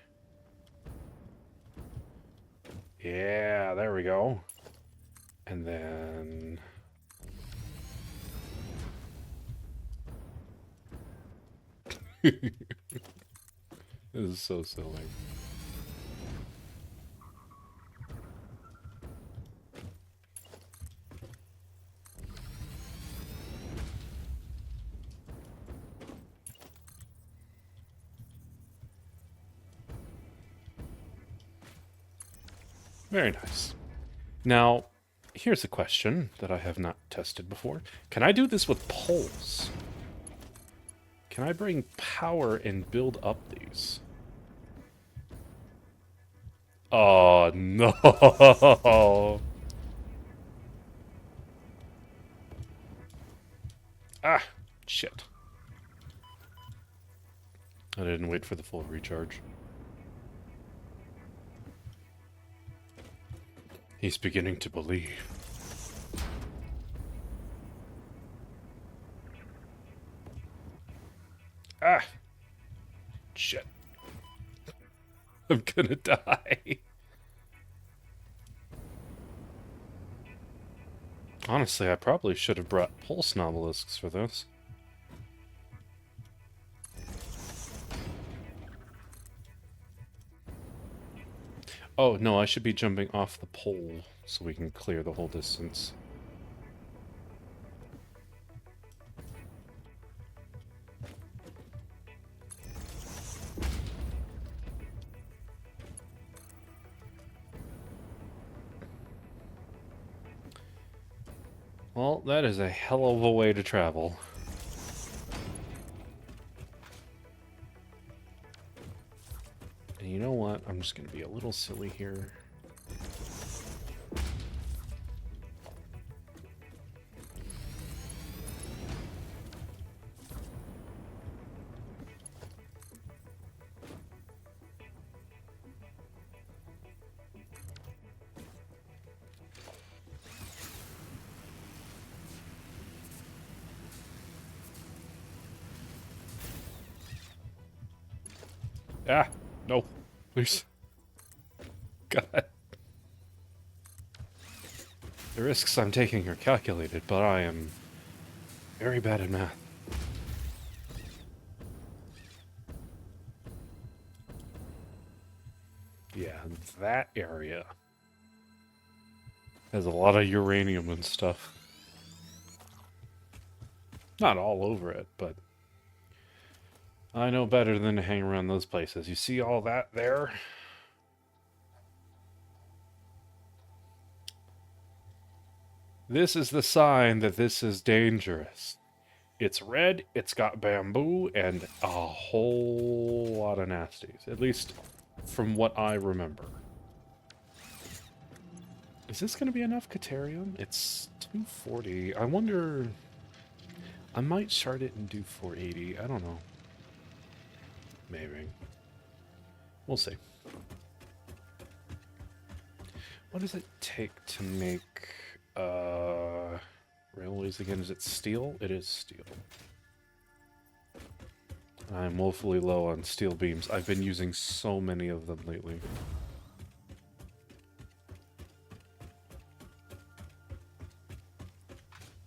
Yeah, there we go. And then... This is so silly. Very nice. Now, here's a question that I have not tested before. Can I do this with poles? Can I bring power and build up these? Oh, no. Ah, shit. I didn't wait for the full recharge. He's beginning to believe. Ah, shit. I'm gonna die. Honestly, I probably should have brought pulse novelisks for this. Oh, no, I should be jumping off the pole so we can clear the whole distance. Well, that is a hell of a way to travel. And you know what? I'm just going to be a little silly here. Ah, no, please. God. The risks I'm taking are calculated, but I am very bad at math. Yeah, that area has a lot of uranium and stuff. Not all over it, but I know better than to hang around those places. You see all that there? This is the sign that this is dangerous. It's red, it's got bamboo, and a whole lot of nasties. At least from what I remember. Is this going to be enough Caterium? It's 240. I wonder... I might shard it and do 480. I don't know. Maybe. We'll see. What does it take to make railways again? Is it steel? It is steel. I'm woefully low on steel beams. I've been using so many of them lately.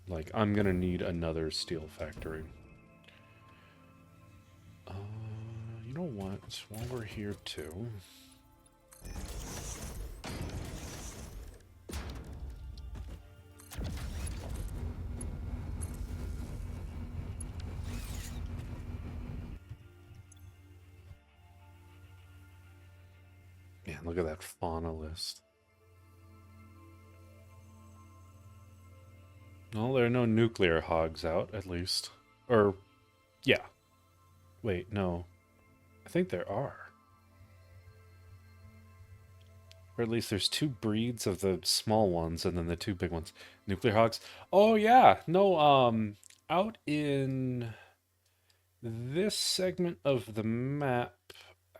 Like, I'm gonna need another steel factory. You know what? While we're here too... Man, look at that fauna list. Well, there are no nuclear hogs out, at least. Or, yeah. Wait, no. I think there are. Or at least there's two breeds of the small ones and then the two big ones. Nuclear hogs. Oh, yeah. No, out in this segment of the map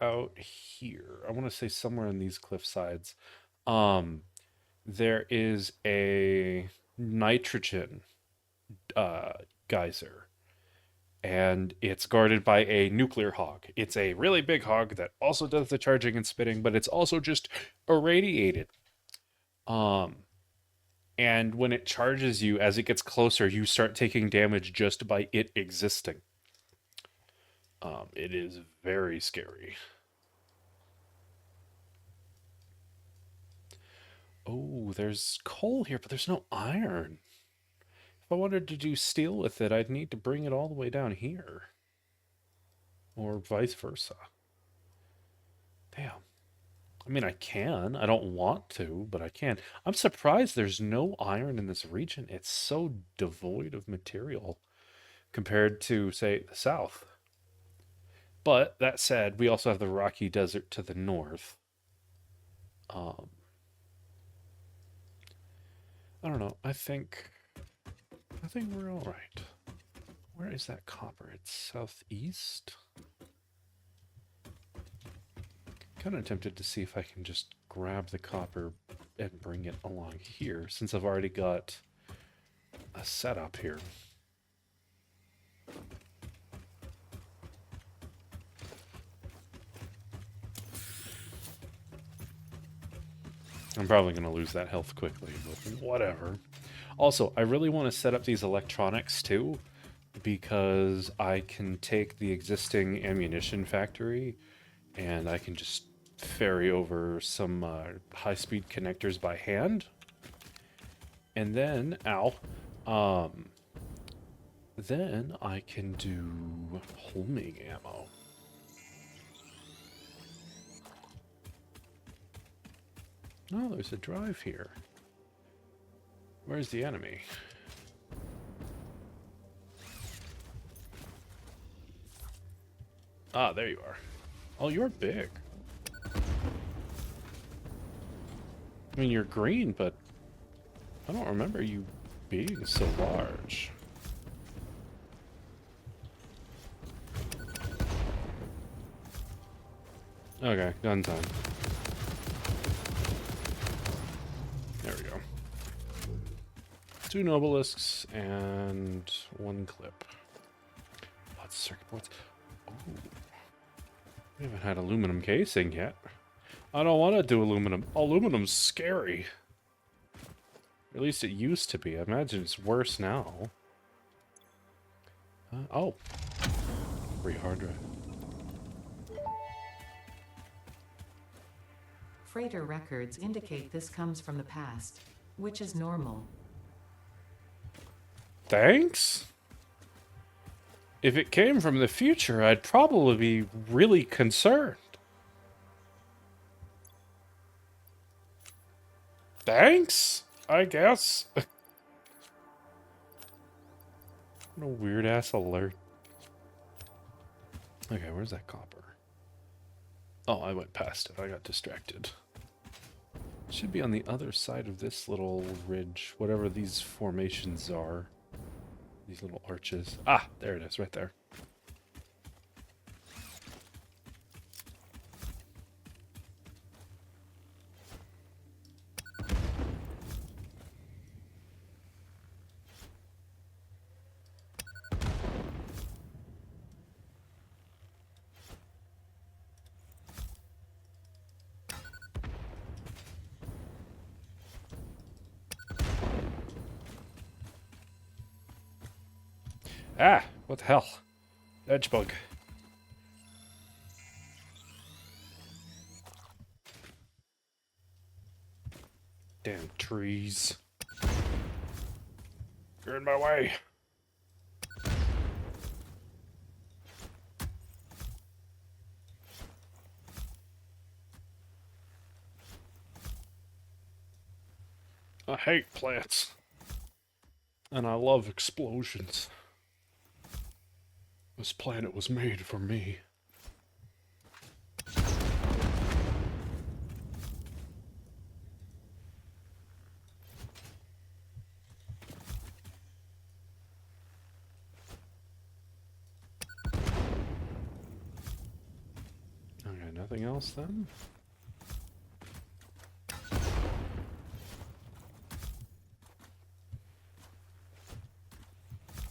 out here, I want to say somewhere in these cliff sides, um, there is a nitrogen uh, geyser. and it's guarded by a nuclear hog. It's a really big hog that also does the charging and spitting, but it's also just irradiated. Um, and when it charges you, as it gets closer, you start taking damage just by it existing. It is very scary. Oh, there's coal here, but there's no iron. If I wanted to do steel with it, I'd need to bring it all the way down here. Or vice versa. Damn. I mean, I can. I don't want to, but I can. I'm surprised there's no iron in this region. It's so devoid of material compared to, say, the south. But that said, we also have the Rocky Desert to the north. Um, I don't know. I think we're all right. Where is that copper? It's southeast. Kind of tempted to see if I can just grab the copper and bring it along here, since I've already got a setup here. I'm probably going to lose that health quickly, but whatever. Also, I really want to set up these electronics too, because I can take the existing ammunition factory and I can just ferry over some high-speed connectors by hand. And then, then I can do homing ammo. Oh, there's a drive here. Where's the enemy? Ah, there you are. Oh, you're big. I mean, you're green, but I don't remember you being so large. Okay, gun time. There we go. 2 Nobelisks and 1 clip. Lots of circuit boards. Oh. We haven't had aluminum casing yet. I don't want to do aluminum. Aluminum's scary. At least it used to be. I imagine it's worse now. Oh. Free hard drive. Freighter records indicate this comes from the past, which is normal. Thanks? If it came from the future, I'd probably be really concerned. Thanks, I guess. What a weird-ass alert. Okay, where's that copper? Oh, I went past it. I got distracted. It should be on the other side of this little ridge, whatever these formations are. These little arches. Ah, there it is, right there. Ah, what the hell? Edge bug. Damn trees. You're in my way. I hate plants. And I love explosions. This planet was made for me. Okay, nothing else then?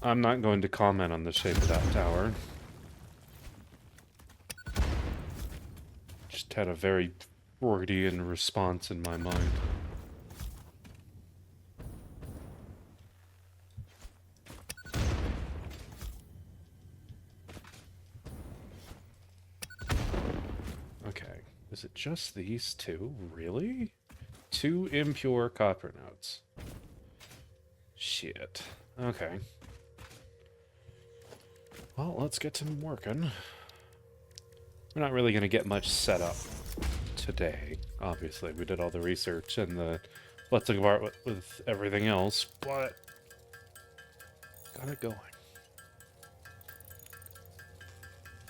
I'm not going to comment on the shape of that tower. Just had a very Freudian response in my mind. Okay, is it just these two? Really? 2 impure copper nodes. Shit. Okay. Well, let's get to working. We're not really going to get much set up today. Obviously, we did all the research and the futzing apart with everything else, but got it going.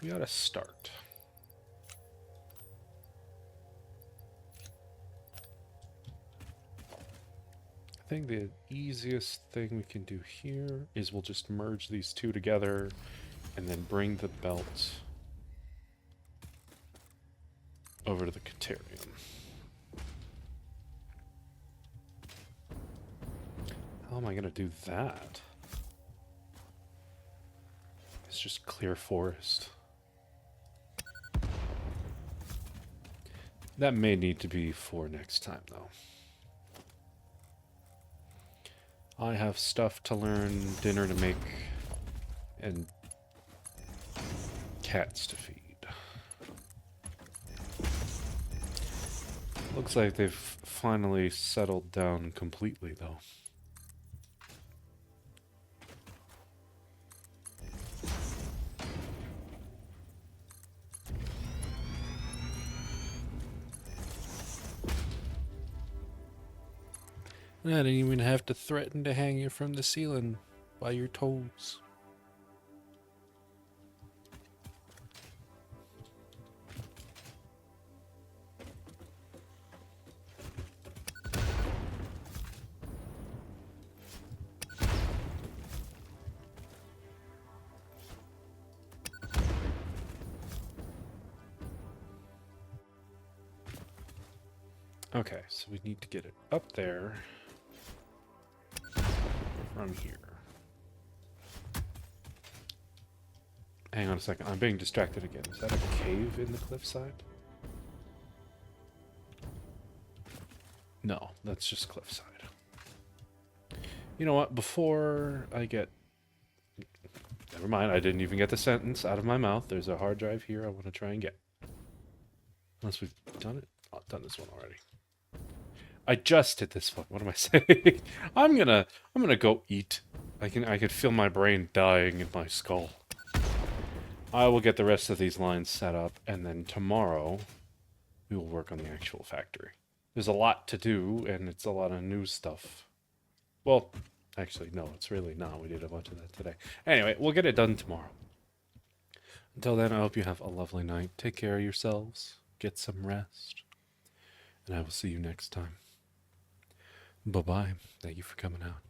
We gotta start. I think the easiest thing we can do here is we'll just merge these two together and then bring the belt over to the Caterium. How am I gonna do that? It's just clear forest. That may need to be for next time, though. I have stuff to learn, dinner to make, and cats to feed. Looks like they've finally settled down completely, though. I didn't even have to threaten to hang you from the ceiling by your toes. Okay, so we need to get it up there from here. Hang on a second, I'm being distracted again. Is that a cave in the cliffside? No, that's just cliffside. You know what, before I get... Never mind, I didn't even get the sentence out of my mouth. There's a hard drive here I want to try and get. Unless we've done it? Oh, I've done this one already. I just did this one. What am I saying? I'm gonna go eat. I could feel my brain dying in my skull. I will get the rest of these lines set up, and then tomorrow we will work on the actual factory. There's a lot to do, and it's a lot of new stuff. Well, actually, no, it's really not. We did a bunch of that today. Anyway, we'll get it done tomorrow. Until then, I hope you have a lovely night. Take care of yourselves. Get some rest. And I will see you next time. Bye-bye. Thank you for coming out.